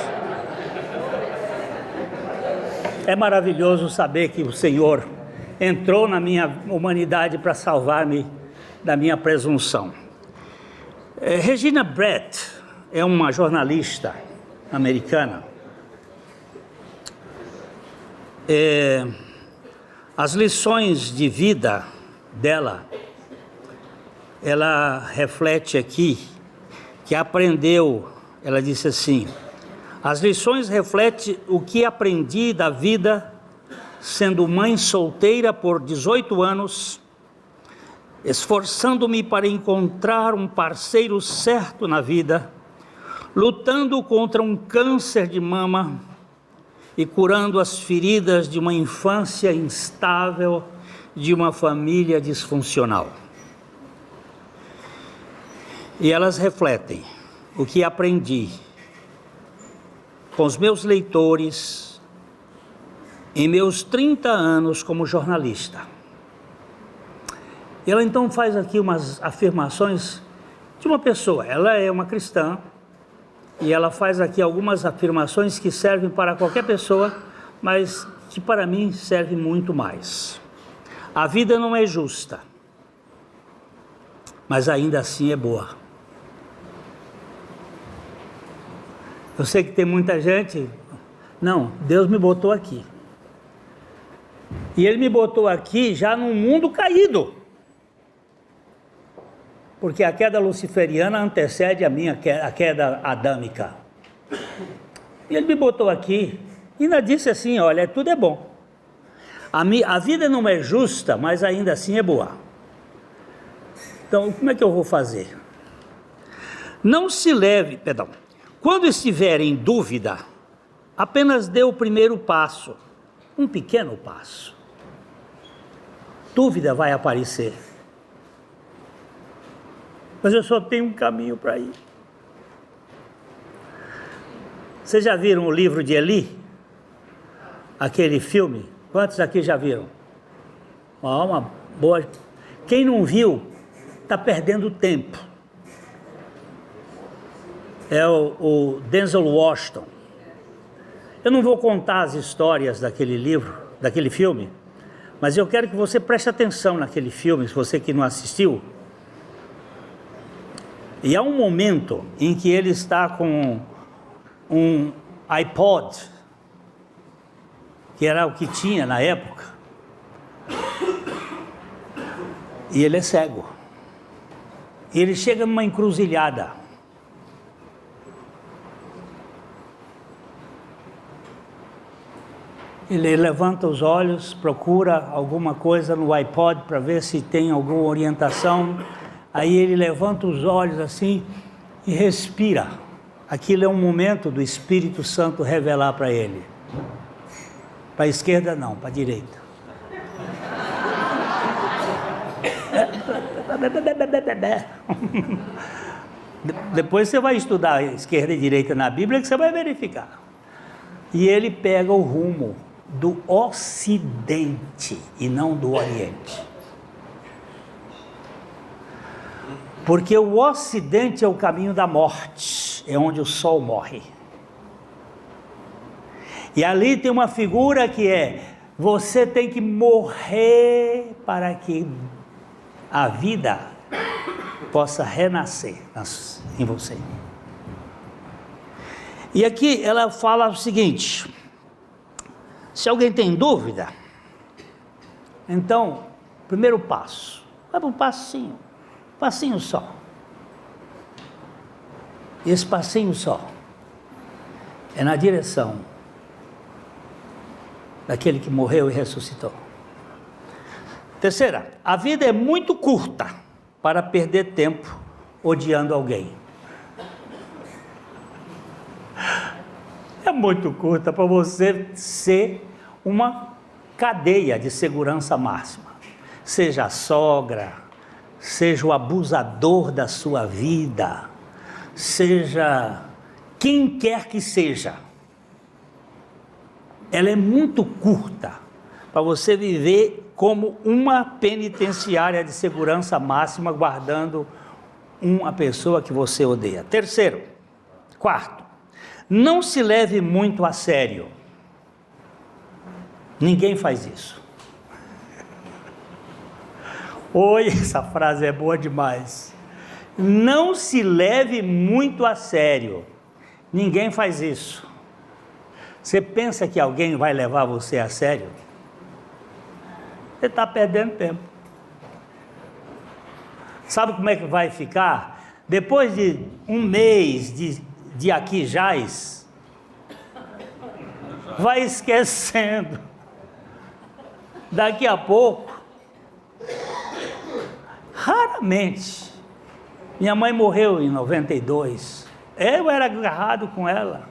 É maravilhoso saber que o Senhor entrou na minha humanidade para salvar-me da minha presunção. Regina Brett é uma jornalista americana. As lições de vida dela, ela reflete aqui que aprendeu, ela disse assim: as lições refletem o que aprendi da vida sendo mãe solteira por 18 anos, esforçando-me para encontrar um parceiro certo na vida, lutando contra um câncer de mama e curando as feridas de uma infância instável, de uma família disfuncional. E elas refletem o que aprendi com os meus leitores em meus 30 anos como jornalista. Ela então faz aqui umas afirmações de uma pessoa. Ela é uma cristã e ela faz aqui algumas afirmações que servem para qualquer pessoa, mas que para mim serve muito mais. A vida não é justa, mas ainda assim é boa. Eu sei que tem muita gente, não, Deus me botou aqui. E Ele me botou aqui já num mundo caído. Porque a queda luciferiana antecede a queda adâmica. E Ele me botou aqui e ainda disse assim, olha, tudo é bom. A vida não é justa, mas ainda assim é boa. Então, como é que eu vou fazer? Não se leve, quando estiver em dúvida, apenas dê o primeiro passo, um pequeno passo. Dúvida vai aparecer. Mas eu só tenho um caminho para ir. Vocês já viram o livro de Eli? Aquele filme? Quantos aqui já viram? Uma boa. Quem não viu, está perdendo tempo. É o Denzel Washington. Eu não vou contar as histórias daquele livro, daquele filme, mas eu quero que você preste atenção naquele filme, se você que não assistiu. E há um momento em que ele está com um iPod, que era o que tinha na época, e ele é cego. E ele chega numa encruzilhada. Ele levanta os olhos, procura alguma coisa no iPod para ver se tem alguma orientação. Aí ele levanta os olhos assim e respira. Aquilo é um momento do Espírito Santo revelar para ele. Para a esquerda não, para a direita. Depois você vai estudar esquerda e direita na Bíblia que você vai verificar. E ele pega o rumo do Ocidente e não do Oriente. Porque o Ocidente é o caminho da morte, é onde o sol morre. E ali tem uma figura que é, você tem que morrer para que a vida possa renascer em você. E aqui ela fala o seguinte, se alguém tem dúvida, então, primeiro passo, vai para um passinho só. E esse passinho só é na direção daquele que morreu e ressuscitou. Terceira, a vida é muito curta para perder tempo odiando alguém. É muito curta para você ser uma cadeia de segurança máxima. Seja a sogra, seja o abusador da sua vida, seja quem quer que seja. Ela é muito curta para você viver como uma penitenciária de segurança máxima, guardando uma pessoa que você odeia. Quarto, não se leve muito a sério. Ninguém faz isso. Oi, essa frase é boa demais. Não se leve muito a sério. Ninguém faz isso. Você pensa que alguém vai levar você a sério? Você está perdendo tempo. Sabe como é que vai ficar? Depois de um mês de aqui jaz, vai esquecendo. Daqui a pouco, raramente, minha mãe morreu em 92, eu era agarrado com ela,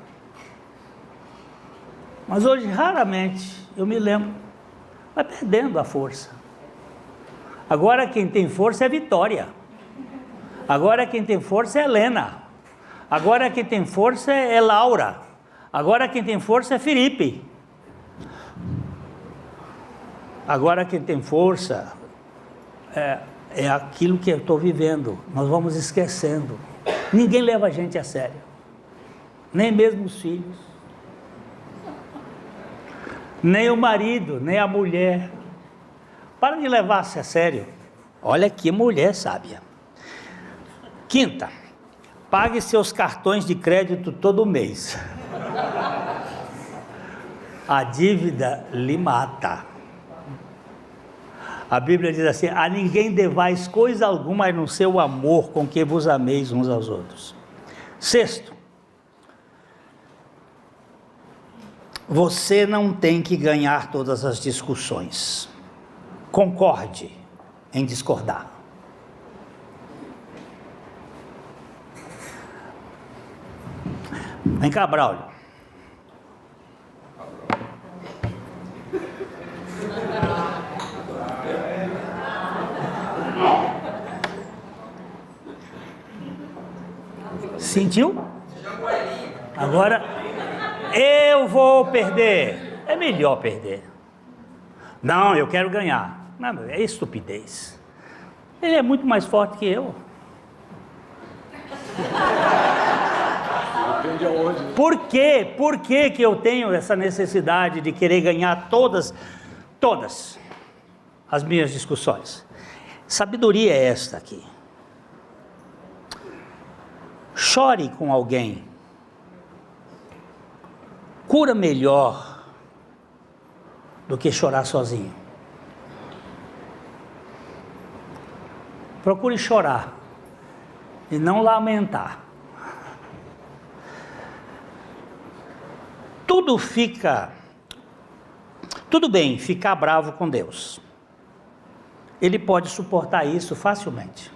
mas hoje raramente eu me lembro, vai perdendo a força. Agora quem tem força é Vitória, agora quem tem força é Helena, agora quem tem força é Laura, agora quem tem força é Felipe, agora quem tem força é aquilo que eu estou vivendo. Nós vamos esquecendo. Ninguém leva a gente a sério, nem mesmo os filhos. nem o marido, nem a mulher. Para de levar-se a sério. Olha que mulher sábia. Quinta, pague seus cartões de crédito todo mês. A dívida lhe mata. A Bíblia diz assim: a ninguém devais coisa alguma, a não ser o amor com que vos ameis uns aos outros. Sexto, você não tem que ganhar todas as discussões. Concorde em discordar. Vem cá, Braulio. Sentiu? Agora eu vou perder. É melhor perder. Não, eu quero ganhar. Não, é estupidez. Ele é muito mais forte que eu. Depende aonde. Por quê? Por que que eu tenho essa necessidade de querer ganhar todas as minhas discussões? Sabedoria é esta aqui. Chore com alguém. Cura melhor do que chorar sozinho. Procure chorar e não lamentar. Tudo bem ficar bravo com Deus. Ele pode suportar isso facilmente.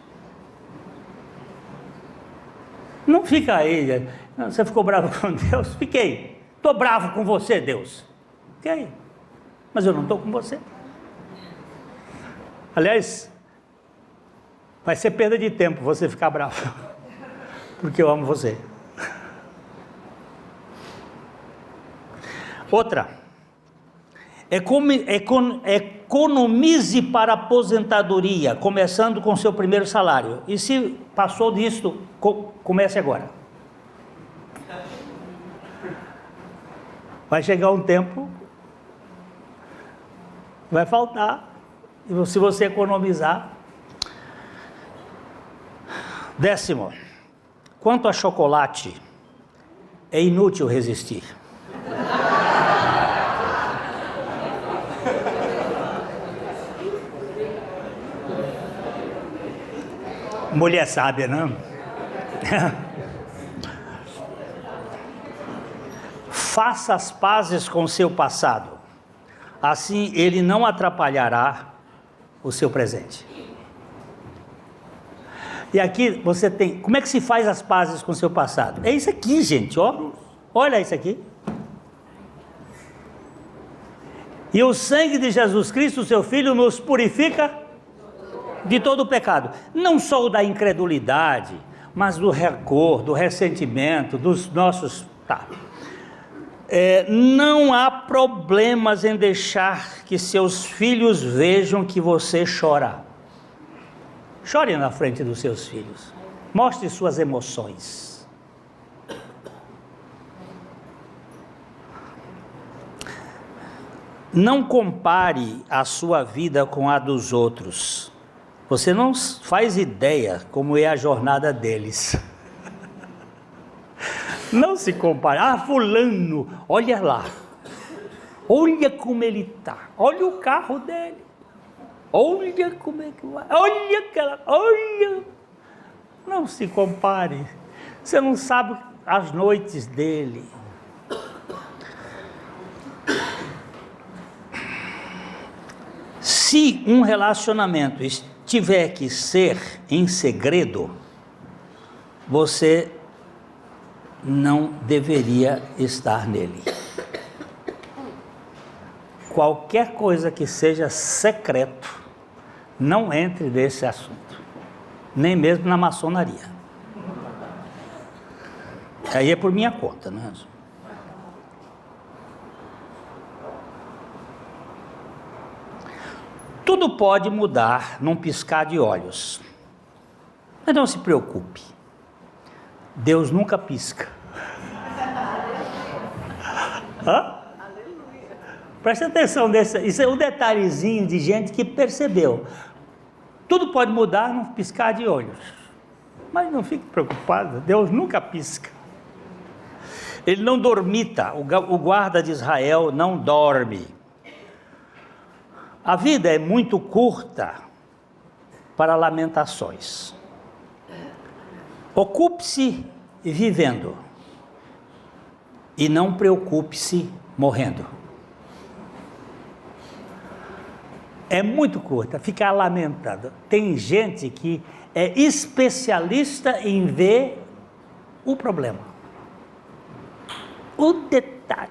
Não fica aí, você ficou bravo com Deus? Fiquei. Estou bravo com você, Deus. Fiquei. Mas eu não estou com você. Aliás, vai ser perda de tempo você ficar bravo. Porque eu amo você. Outra. Economize para a aposentadoria, começando com seu primeiro salário. E se passou disto, comece agora. Vai chegar um tempo, vai faltar, e se você economizar. Décimo, quanto a chocolate, é inútil resistir. Mulher sábia, não? Faça as pazes com o seu passado, assim ele não atrapalhará o seu presente. E aqui você tem, como é que se faz as pazes com o seu passado? É isso aqui, gente, ó. Olha isso aqui. E o sangue de Jesus Cristo, seu Filho, nos purifica de todo o pecado, não só o da incredulidade, mas do rancor, do ressentimento, dos nossos... não há problemas em deixar que seus filhos vejam que você chora. Chore na frente dos seus filhos, mostre suas emoções. Não compare a sua vida com a dos outros. Você não faz ideia como é a jornada deles. Não se compare. Ah, fulano, olha lá. Olha como ele está. Olha o carro dele. Olha como é que vai. Olha aquela. Olha. Não se compare. Você não sabe as noites dele. Se um relacionamento tiver que ser em segredo, você não deveria estar nele. Qualquer coisa que seja secreto, não entre nesse assunto, nem mesmo na maçonaria. Aí é por minha conta, né? Tudo pode mudar num piscar de olhos. Mas não se preocupe. Deus nunca pisca. Hã? Preste atenção nesse, isso é um detalhezinho de gente que percebeu. Tudo pode mudar num piscar de olhos. Mas não fique preocupado, Deus nunca pisca. Ele não dormita, o guarda de Israel não dorme. A vida é muito curta para lamentações. Ocupe-se vivendo e não preocupe-se morrendo. É muito curta, ficar lamentando. Tem gente que é especialista em ver o problema, o detalhe.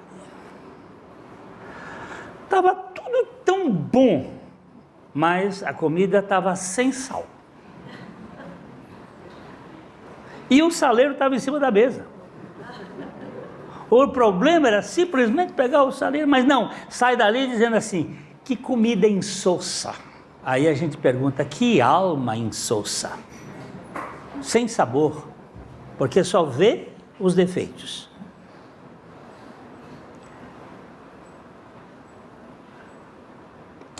Estava tudo tão bom, mas a comida estava sem sal. E o saleiro estava em cima da mesa. O problema era simplesmente pegar o saleiro, mas não, sai dali dizendo assim, que comida insossa. Aí a gente pergunta, que alma insossa? Sem sabor, porque só vê os defeitos.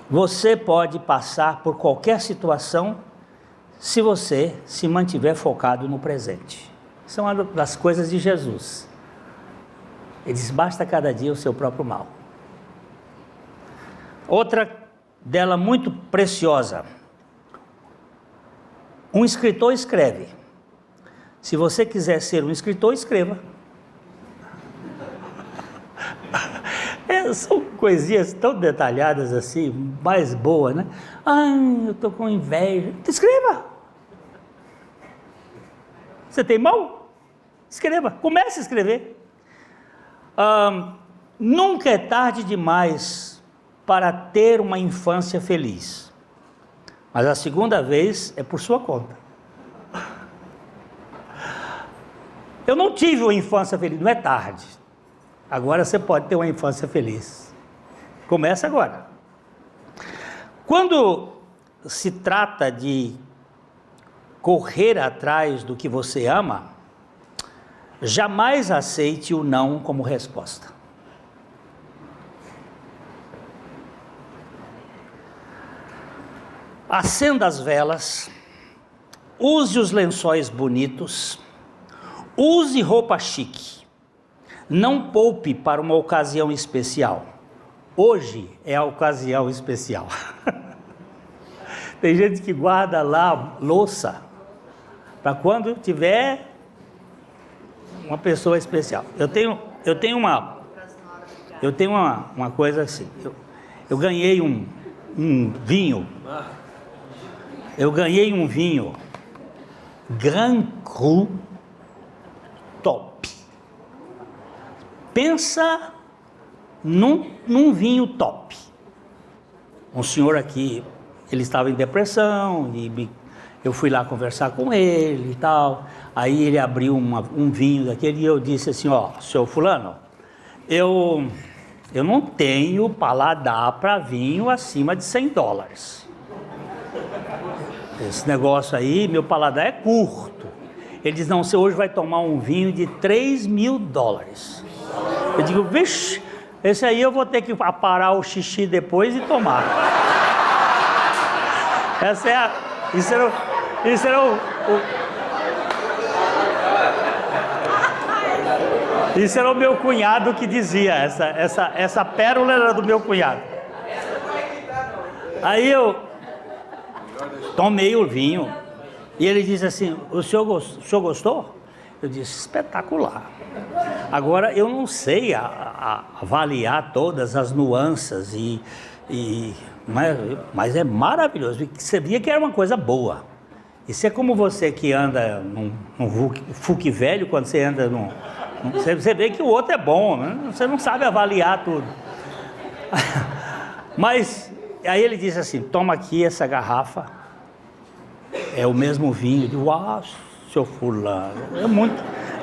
Você pode passar por qualquer situação se você se mantiver focado no presente. Isso é uma das coisas de Jesus. Ele diz, basta cada dia o seu próprio mal. Outra dela muito preciosa. Um escritor escreve. Se você quiser ser um escritor, escreva. São coisinhas tão detalhadas assim, mais boas, né? Ai, eu estou com inveja. Escreva. Você tem mal? Escreva. Comece a escrever. Nunca é tarde demais para ter uma infância feliz. Mas a segunda vez é por sua conta. Eu não tive uma infância feliz, não é tarde. Agora você pode ter uma infância feliz. Começa agora. Quando se trata de correr atrás do que você ama, jamais aceite o não como resposta. Acenda as velas, use os lençóis bonitos, use roupa chique. Não poupe para uma ocasião especial. Hoje é a ocasião especial. Tem gente que guarda lá louça para quando tiver uma pessoa especial. Eu tenho uma coisa assim. Eu ganhei um vinho. Eu ganhei um vinho Grand Cru top. Pensa num vinho top. Um senhor aqui, ele estava em depressão, e eu fui lá conversar com ele e tal. Aí ele abriu um vinho daquele e eu disse assim, ó, seu fulano, eu não tenho paladar para vinho acima de $100. Esse negócio aí, meu paladar é curto. Ele diz, não, você hoje vai tomar um vinho de $3.000. Eu digo, vixe, esse aí eu vou ter que aparar o xixi depois e tomar. Isso era o meu cunhado que dizia, essa pérola era do meu cunhado. Aí eu tomei o vinho e ele disse assim, o senhor gostou? Eu disse, espetacular. Agora, eu não sei avaliar todas as nuances, mas é maravilhoso. Você via que era uma coisa boa. Isso é como você que anda num Fuque velho, quando você anda você vê que o outro é bom, né? Você não sabe avaliar tudo. Mas, aí ele disse assim, toma aqui essa garrafa, é o mesmo vinho. Eu digo, uau, seu fulano,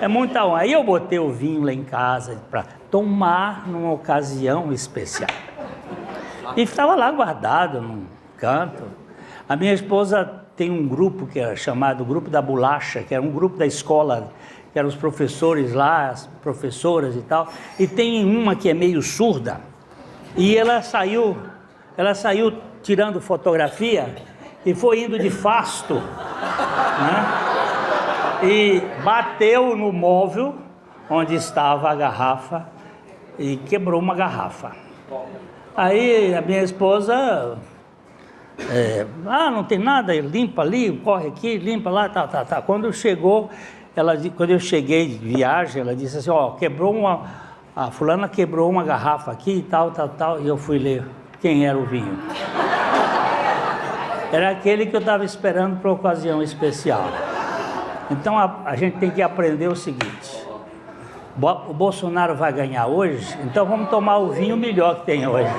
é muita honra. Aí eu botei o vinho lá em casa para tomar numa ocasião especial. E estava lá guardado num canto. A minha esposa tem um grupo que é chamado Grupo da Bolacha, que era um grupo da escola, que eram os professores lá, as professoras e tal. E tem uma que é meio surda. E ela saiu tirando fotografia e foi indo de fasto, né? E bateu no móvel onde estava a garrafa e quebrou uma garrafa. Aí a minha esposa, não tem nada, limpa ali, corre aqui, limpa lá, tá. Quando eu cheguei de viagem, ela disse assim, a fulana quebrou uma garrafa aqui, tal, e eu fui ler quem era o vinho. Era aquele que eu estava esperando para ocasião especial. Então a gente tem que aprender o seguinte: o Bolsonaro vai ganhar hoje, então vamos tomar o vinho melhor que tem hoje.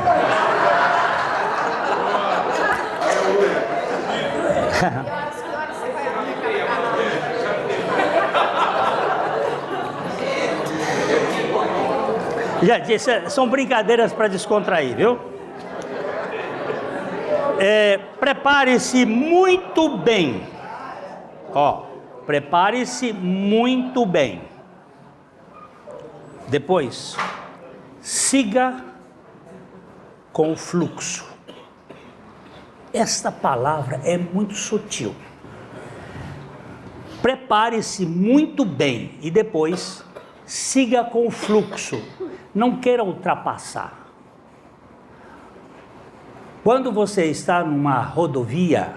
Gente, são brincadeiras para descontrair, viu? Prepare-se muito bem. Prepare-se muito bem. Depois, siga com o fluxo. Esta palavra é muito sutil. Prepare-se muito bem e depois siga com o fluxo. Não queira ultrapassar. Quando você está numa rodovia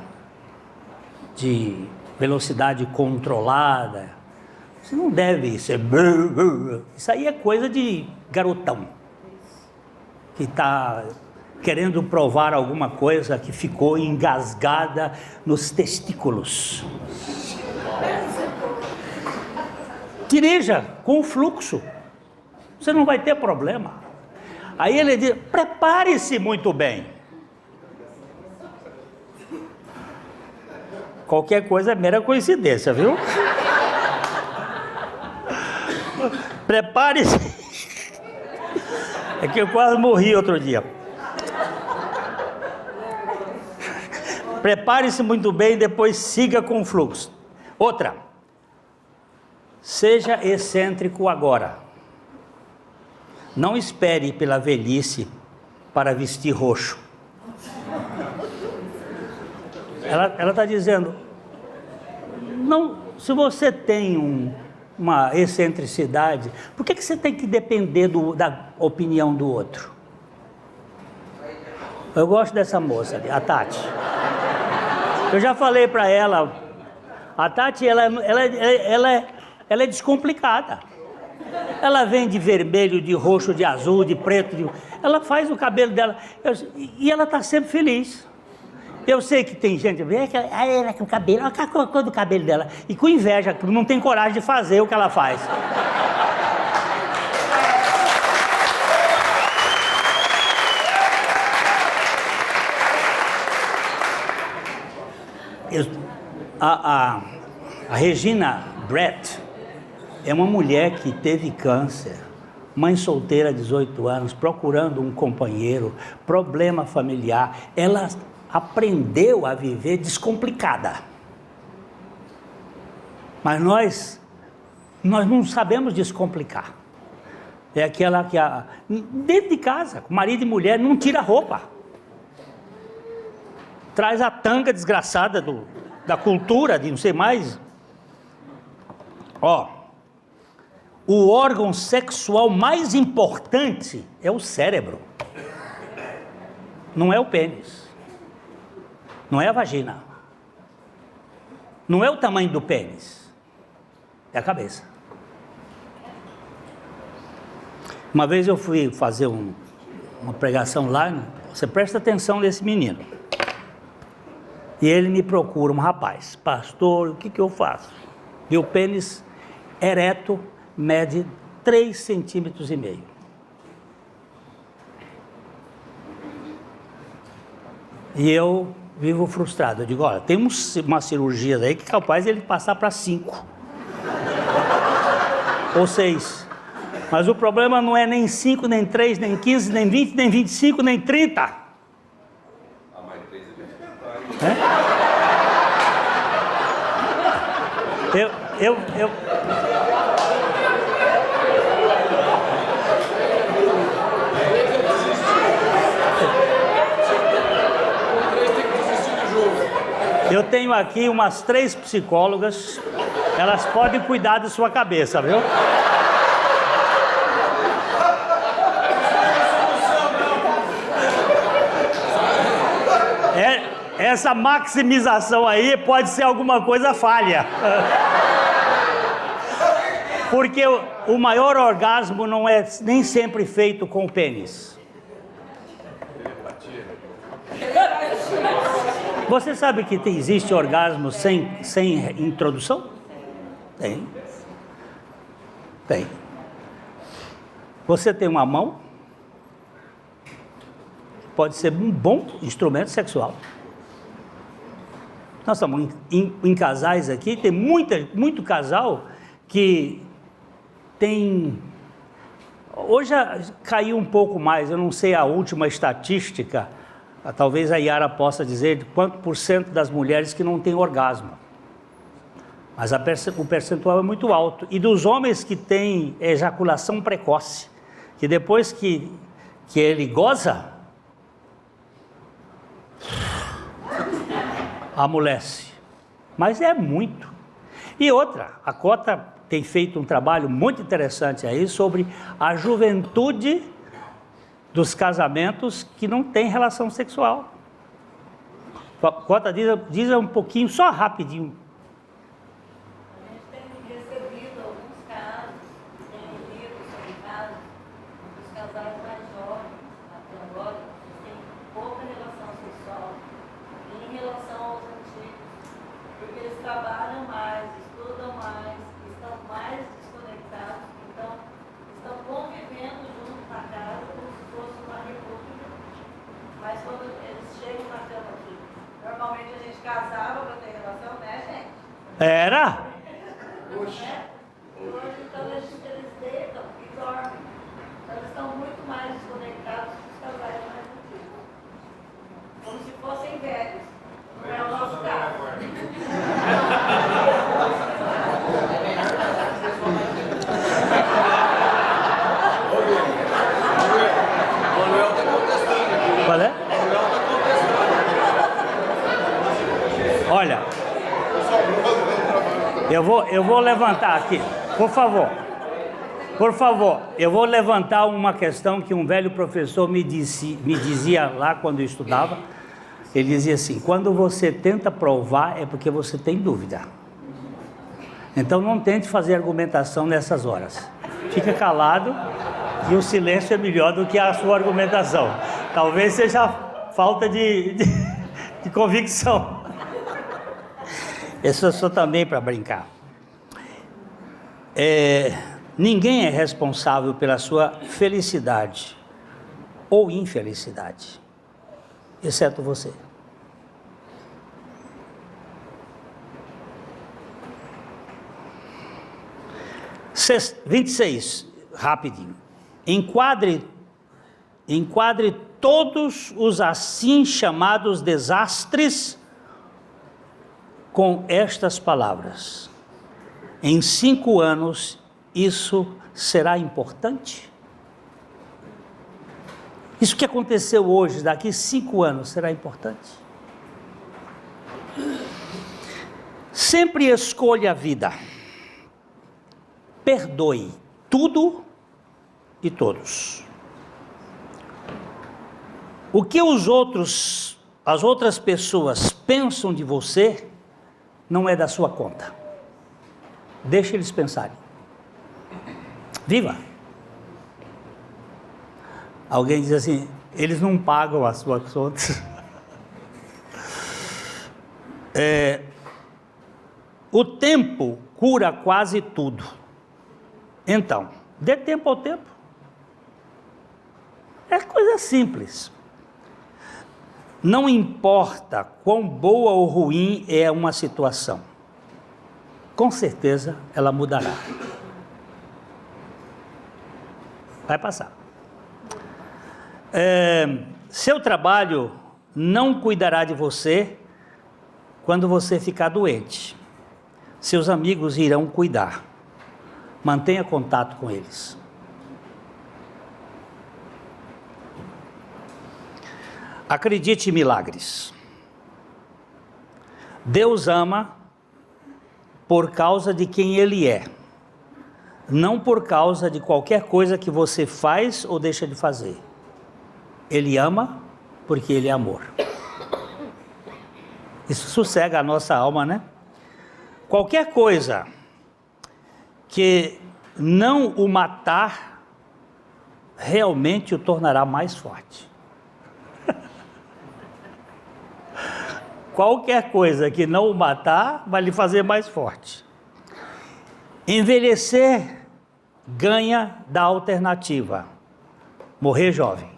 de velocidade controlada, você não deve ser... Isso aí é coisa de garotão que está querendo provar alguma coisa que ficou engasgada nos testículos. Dirija com o fluxo, você não vai ter problema. Aí ele diz, prepare-se muito bem. Qualquer coisa é mera coincidência, viu? Prepare-se. É que eu quase morri outro dia. Prepare-se muito bem, depois siga com o fluxo. Outra, seja excêntrico agora. Não espere pela velhice para vestir roxo. Ela está dizendo, não, se você tem uma excentricidade, por que você tem que depender da opinião do outro? Eu gosto dessa moça, a Tati. Eu já falei para ela, a Tati, ela é descomplicada. Ela vem de vermelho, de roxo, de azul, de preto, ela faz o cabelo dela, e ela está sempre feliz. Eu sei que tem gente, ela com o cabelo, olha a cor do cabelo dela, e com inveja, não tem coragem de fazer o que ela faz. A Regina Brett é uma mulher que teve câncer, mãe solteira, 18 anos, procurando um companheiro, problema familiar. Ela aprendeu a viver descomplicada. Mas nós não sabemos descomplicar. É aquela que dentro de casa, marido e mulher, não tira roupa. Traz a tanga desgraçada da cultura, de não sei mais. O órgão sexual mais importante é o cérebro. Não é o pênis. Não é a vagina. Não é o tamanho do pênis. É a cabeça. Uma vez eu fui fazer uma pregação lá, você presta atenção nesse menino. E ele me procura, um rapaz, pastor, o que eu faço? Meu pênis ereto mede 3,5 centímetros. E eu vivo frustrado. Eu digo, olha, tem uma cirurgia aí que é capaz de ele passar para 5. Ou 6. Mas o problema não é nem 5, nem 3, nem 15, nem 20, nem 25, nem 30. Eu tenho aqui umas 3 psicólogas, elas podem cuidar de sua cabeça, viu? Essa maximização aí pode ser alguma coisa falha. Porque o maior orgasmo não é nem sempre feito com o pênis. Você sabe que existe orgasmo sem introdução? Tem. Tem. Você tem uma mão, pode ser um bom instrumento sexual. Nós estamos em casais aqui, tem muito casal que tem... Hoje caiu um pouco mais, eu não sei a última estatística, talvez a Yara possa dizer de quanto % das mulheres que não têm orgasmo. Mas o percentual é muito alto. E dos homens que têm ejaculação precoce, que depois que ele goza, amolece. Mas é muito. E outra, a Cota tem feito um trabalho muito interessante aí sobre a juventude dos casamentos que não tem relação sexual. Cota, diz um pouquinho, só rapidinho. A gente tem recebido alguns casos, tem lido sobre casos dos casais mais jovens, até agora, que têm pouca relação sexual em relação aos antigos, porque eles trabalham mais, estudam mais, estão mais desconectados, então estão convivendo junto na casa como se fosse uma república, mas quando eles chegam na cama aqui, normalmente a gente casava para ter relação, né, gente? Era? Hoje, então, eles deitam e dormem. Então, eles estão muito mais desconectados que os casais mais antigos. Como se fossem velhos. Não é o nosso caso. Qual é? Olha, eu vou levantar aqui, por favor, eu vou levantar uma questão que um velho professor me dizia lá quando eu estudava. Ele dizia assim: quando você tenta provar é porque você tem dúvida. Então não tente fazer argumentação nessas horas. Fica calado e o silêncio é melhor do que a sua argumentação. Talvez seja falta de convicção. Esse é só também para brincar. Ninguém é responsável pela sua felicidade ou infelicidade, exceto você. Sexto, 26, rapidinho. Enquadre todos os assim chamados desastres com estas palavras: em 5 anos isso será importante? Isso que aconteceu hoje, daqui 5 anos, será importante? Sempre escolha a vida. Perdoe tudo e todos. O que as outras pessoas pensam de você não é da sua conta. Deixe eles pensarem. Viva! Alguém diz assim: eles não pagam as suas contas. O tempo cura quase tudo. Então, dê tempo ao tempo. É coisa simples. Não importa quão boa ou ruim é uma situação, com certeza ela mudará. Vai passar. Seu trabalho não cuidará de você quando você ficar doente. Seus amigos irão cuidar. Mantenha contato com eles. Acredite em milagres. Deus ama por causa de quem Ele é, não por causa de qualquer coisa que você faz ou deixa de fazer. Ele ama porque Ele é amor. Isso sossega a nossa alma, né? Qualquer coisa que não o matar, realmente o tornará mais forte. Qualquer coisa que não o matar, vai lhe fazer mais forte. Envelhecer ganha da alternativa: morrer jovem.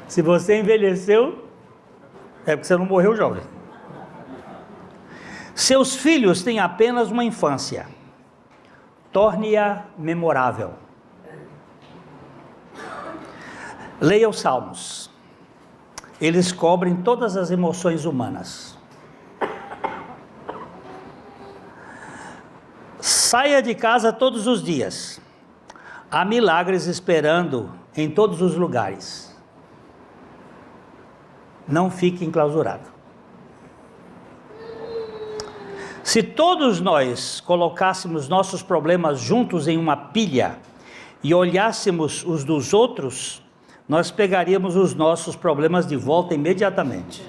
Se você envelheceu, é porque você não morreu jovem. Seus filhos têm apenas uma infância. Torne-a memorável. Leia os Salmos. Eles cobrem todas as emoções humanas. Saia de casa todos os dias. Há milagres esperando em todos os lugares. Não fique enclausurado. Se todos nós colocássemos nossos problemas juntos em uma pilha e olhássemos os dos outros, nós pegaríamos os nossos problemas de volta imediatamente.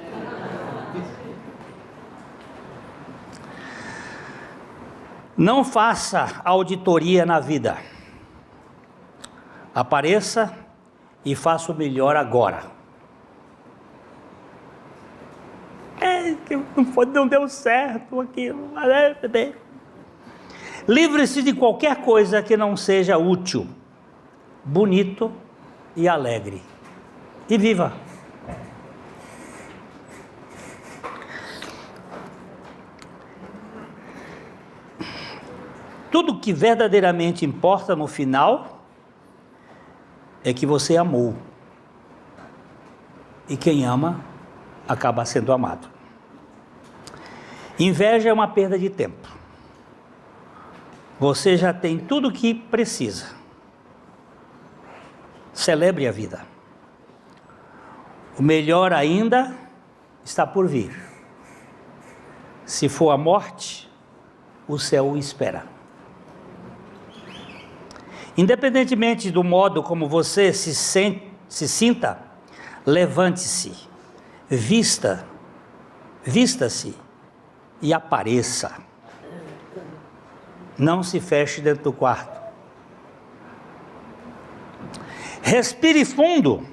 Não faça auditoria na vida. Apareça e faça o melhor agora. Que não deu certo aquilo. Livre-se de qualquer coisa que não seja útil, bonito e alegre. E viva. Tudo que verdadeiramente importa no final é que você amou. E quem ama acaba sendo amado. Inveja é uma perda de tempo. Você já tem tudo o que precisa. Celebre a vida. O melhor ainda está por vir. Se for a morte, o céu o espera. Independentemente do modo como você se sinta, levante-se, vista-se e apareça. Não se feche dentro do quarto. Respire fundo.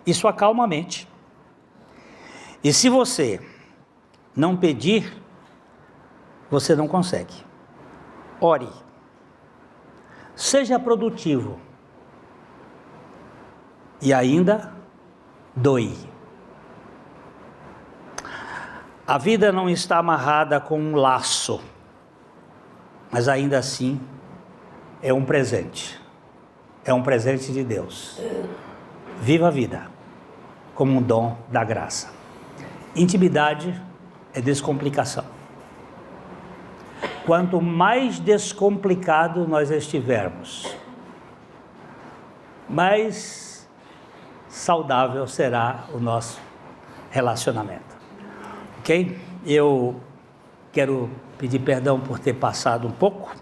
Isso acalma a mente. E se você não pedir, você não consegue. Ore. Seja produtivo. E ainda doe. A vida não está amarrada com um laço, mas ainda assim é um presente. É um presente de Deus. Viva a vida como um dom da graça. Intimidade é descomplicação. Quanto mais descomplicado nós estivermos, mais saudável será o nosso relacionamento. Ok? Eu quero pedir perdão por ter passado um pouco,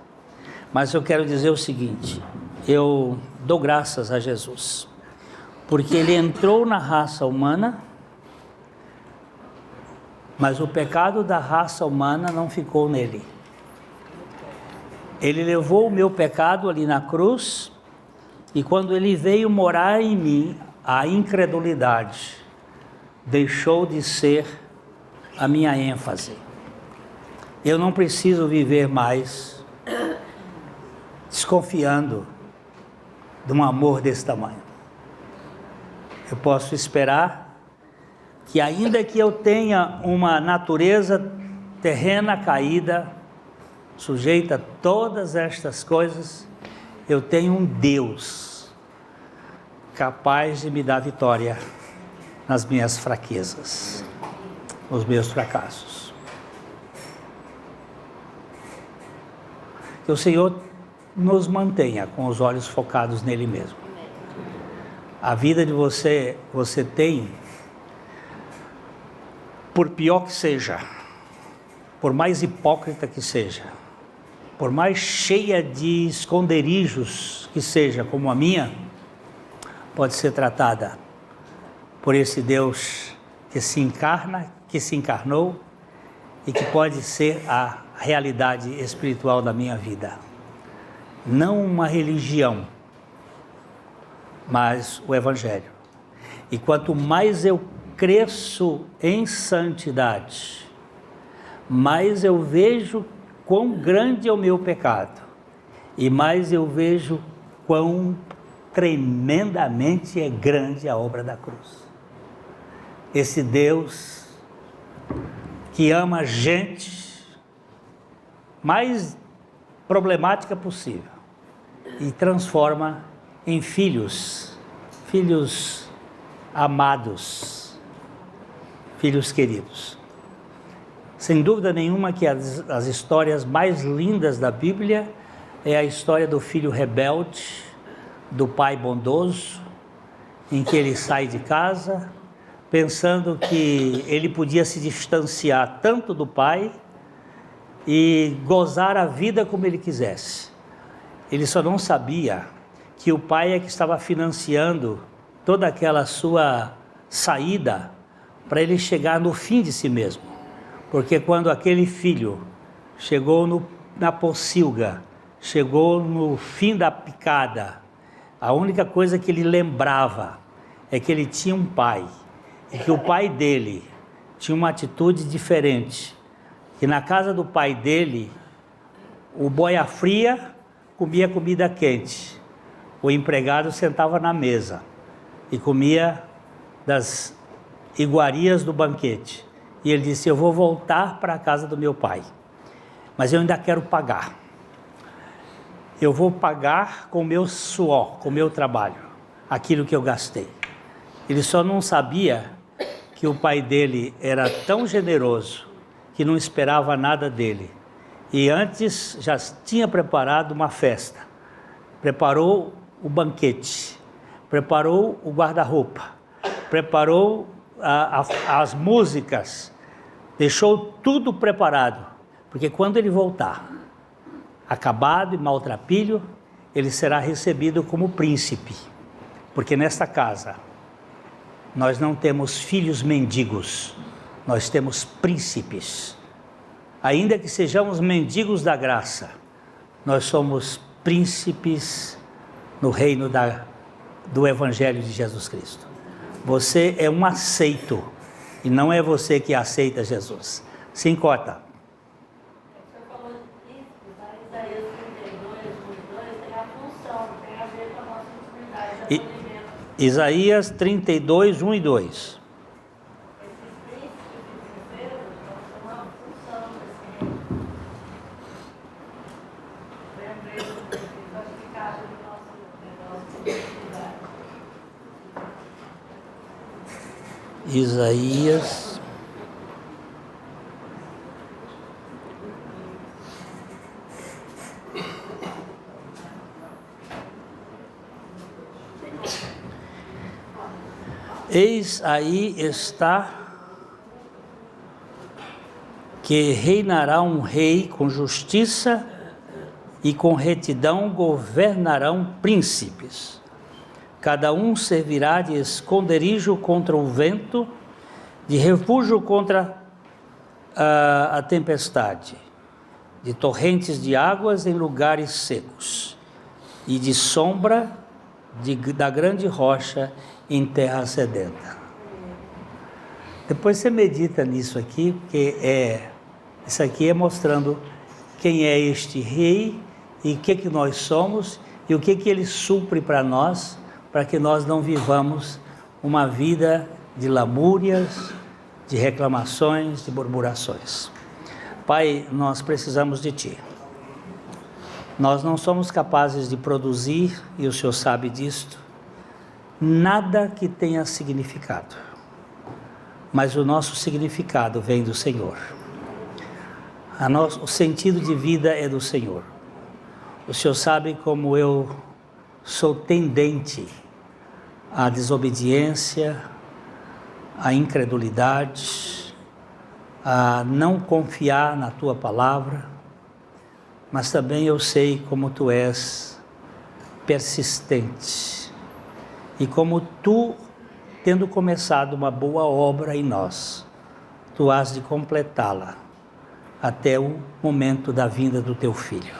mas eu quero dizer o seguinte: eu dou graças a Jesus, porque Ele entrou na raça humana, mas o pecado da raça humana não ficou nele. Ele levou o meu pecado ali na cruz, e quando Ele veio morar em mim, a incredulidade deixou de ser a minha ênfase. Eu não preciso viver mais desconfiando de um amor desse tamanho. Eu posso esperar que, ainda que eu tenha uma natureza terrena caída, sujeita a todas estas coisas, eu tenho um Deus capaz de me dar vitória nas minhas fraquezas, nos meus fracassos. Que o Senhor nos mantenha com os olhos focados nele mesmo. A vida de você tem por pior que seja, por mais hipócrita que seja, por mais cheia de esconderijos que seja, como a minha, pode ser tratada por esse Deus que se encarna, que se encarnou e que pode ser a realidade espiritual da minha vida. Não uma religião, mas o Evangelho. E quanto mais eu cresço em santidade, mais eu vejo quão grande é o meu pecado, e mais eu vejo quão tremendamente é grande a obra da cruz. Esse Deus que ama a gente mais problemática possível e transforma em filhos amados, filhos queridos. Sem dúvida nenhuma que as histórias mais lindas da Bíblia é a história do filho rebelde, do pai bondoso, em que ele sai de casa, pensando que ele podia se distanciar tanto do pai e gozar a vida como ele quisesse. Ele só não sabia que o pai é que estava financiando toda aquela sua saída para ele chegar no fim de si mesmo. Porque quando aquele filho chegou na pocilga, chegou no fim da picada, a única coisa que ele lembrava é que ele tinha um pai, e que o pai dele tinha uma atitude diferente, que na casa do pai dele, o boia fria comia comida quente, o empregado sentava na mesa e comia das iguarias do banquete. E ele disse: eu vou voltar para a casa do meu pai, mas eu ainda quero pagar. Eu vou pagar com o meu suor, com o meu trabalho, aquilo que eu gastei. Ele só não sabia que o pai dele era tão generoso que não esperava nada dele. E antes já tinha preparado uma festa, preparou o banquete, preparou o guarda-roupa, preparou as músicas, deixou tudo preparado, porque quando ele voltar, acabado e maltrapilho, ele será recebido como príncipe, porque nesta casa nós não temos filhos mendigos, nós temos príncipes. Ainda que sejamos mendigos da graça, nós somos príncipes no reino do Evangelho de Jesus Cristo. Você é um aceito, e não é você que aceita Jesus. Sim, Cota. Você falou isso, tá? Isaías 32, 22, tem a função, tem a ver com a nossa intimidade, acolhimento. Isaías 32, 1 e 2. Esses príncipes e princesas vão ter uma função desse reino. Lembrei do significado do nossa intimidade. Isaías. Eis aí está que reinará um rei com justiça e com retidão governarão príncipes. Cada um servirá de esconderijo contra o vento, de refúgio contra a tempestade, de torrentes de águas em lugares secos, e de sombra da grande rocha em terra sedenta. Depois você medita nisso aqui, porque isso aqui é mostrando quem é este rei e o que nós somos e o que ele supre para nós, para que nós não vivamos uma vida de lamúrias, de reclamações, de murmurações. Pai, nós precisamos de Ti. Nós não somos capazes de produzir, e o Senhor sabe disto, nada que tenha significado. Mas o nosso significado vem do Senhor. O sentido de vida é do Senhor. O Senhor sabe como eu sou tendente à desobediência, à incredulidade, a não confiar na tua palavra, mas também eu sei como tu és persistente e como tu, tendo começado uma boa obra em nós, tu has de completá-la até o momento da vinda do teu Filho.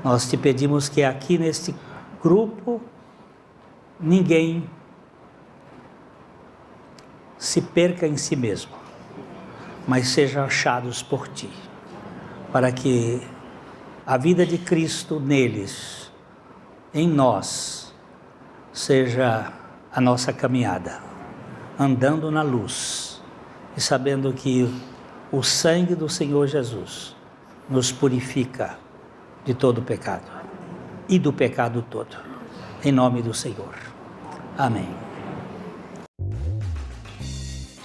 Nós te pedimos que aqui neste grupo ninguém se perca em si mesmo, mas sejam achados por ti, para que a vida de Cristo neles, em nós, seja a nossa caminhada, andando na luz e sabendo que o sangue do Senhor Jesus nos purifica de todo pecado e do pecado todo, em nome do Senhor. Amém.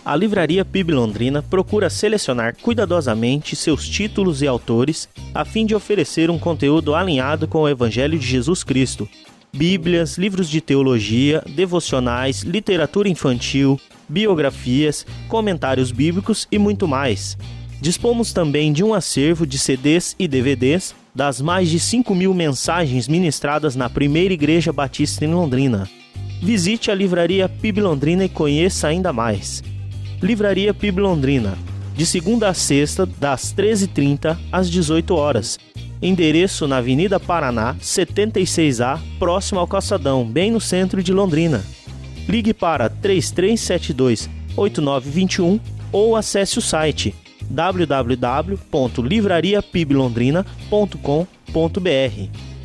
A Livraria PIB Londrina procura selecionar cuidadosamente seus títulos e autores a fim de oferecer um conteúdo alinhado com o Evangelho de Jesus Cristo. Bíblias, livros de teologia, devocionais, literatura infantil, biografias, comentários bíblicos e muito mais. Dispomos também de um acervo de CDs e DVDs das mais de 5.000 mensagens ministradas na Primeira Igreja Batista em Londrina. Visite a Livraria PIB Londrina e conheça ainda mais. Livraria PIB Londrina, de segunda a sexta, das 13h30 às 18h. Endereço na Avenida Paraná, 76A, próximo ao Calçadão, bem no centro de Londrina. Ligue para 3372-8921 ou acesse o site www.livrariapiblondrina.com.br.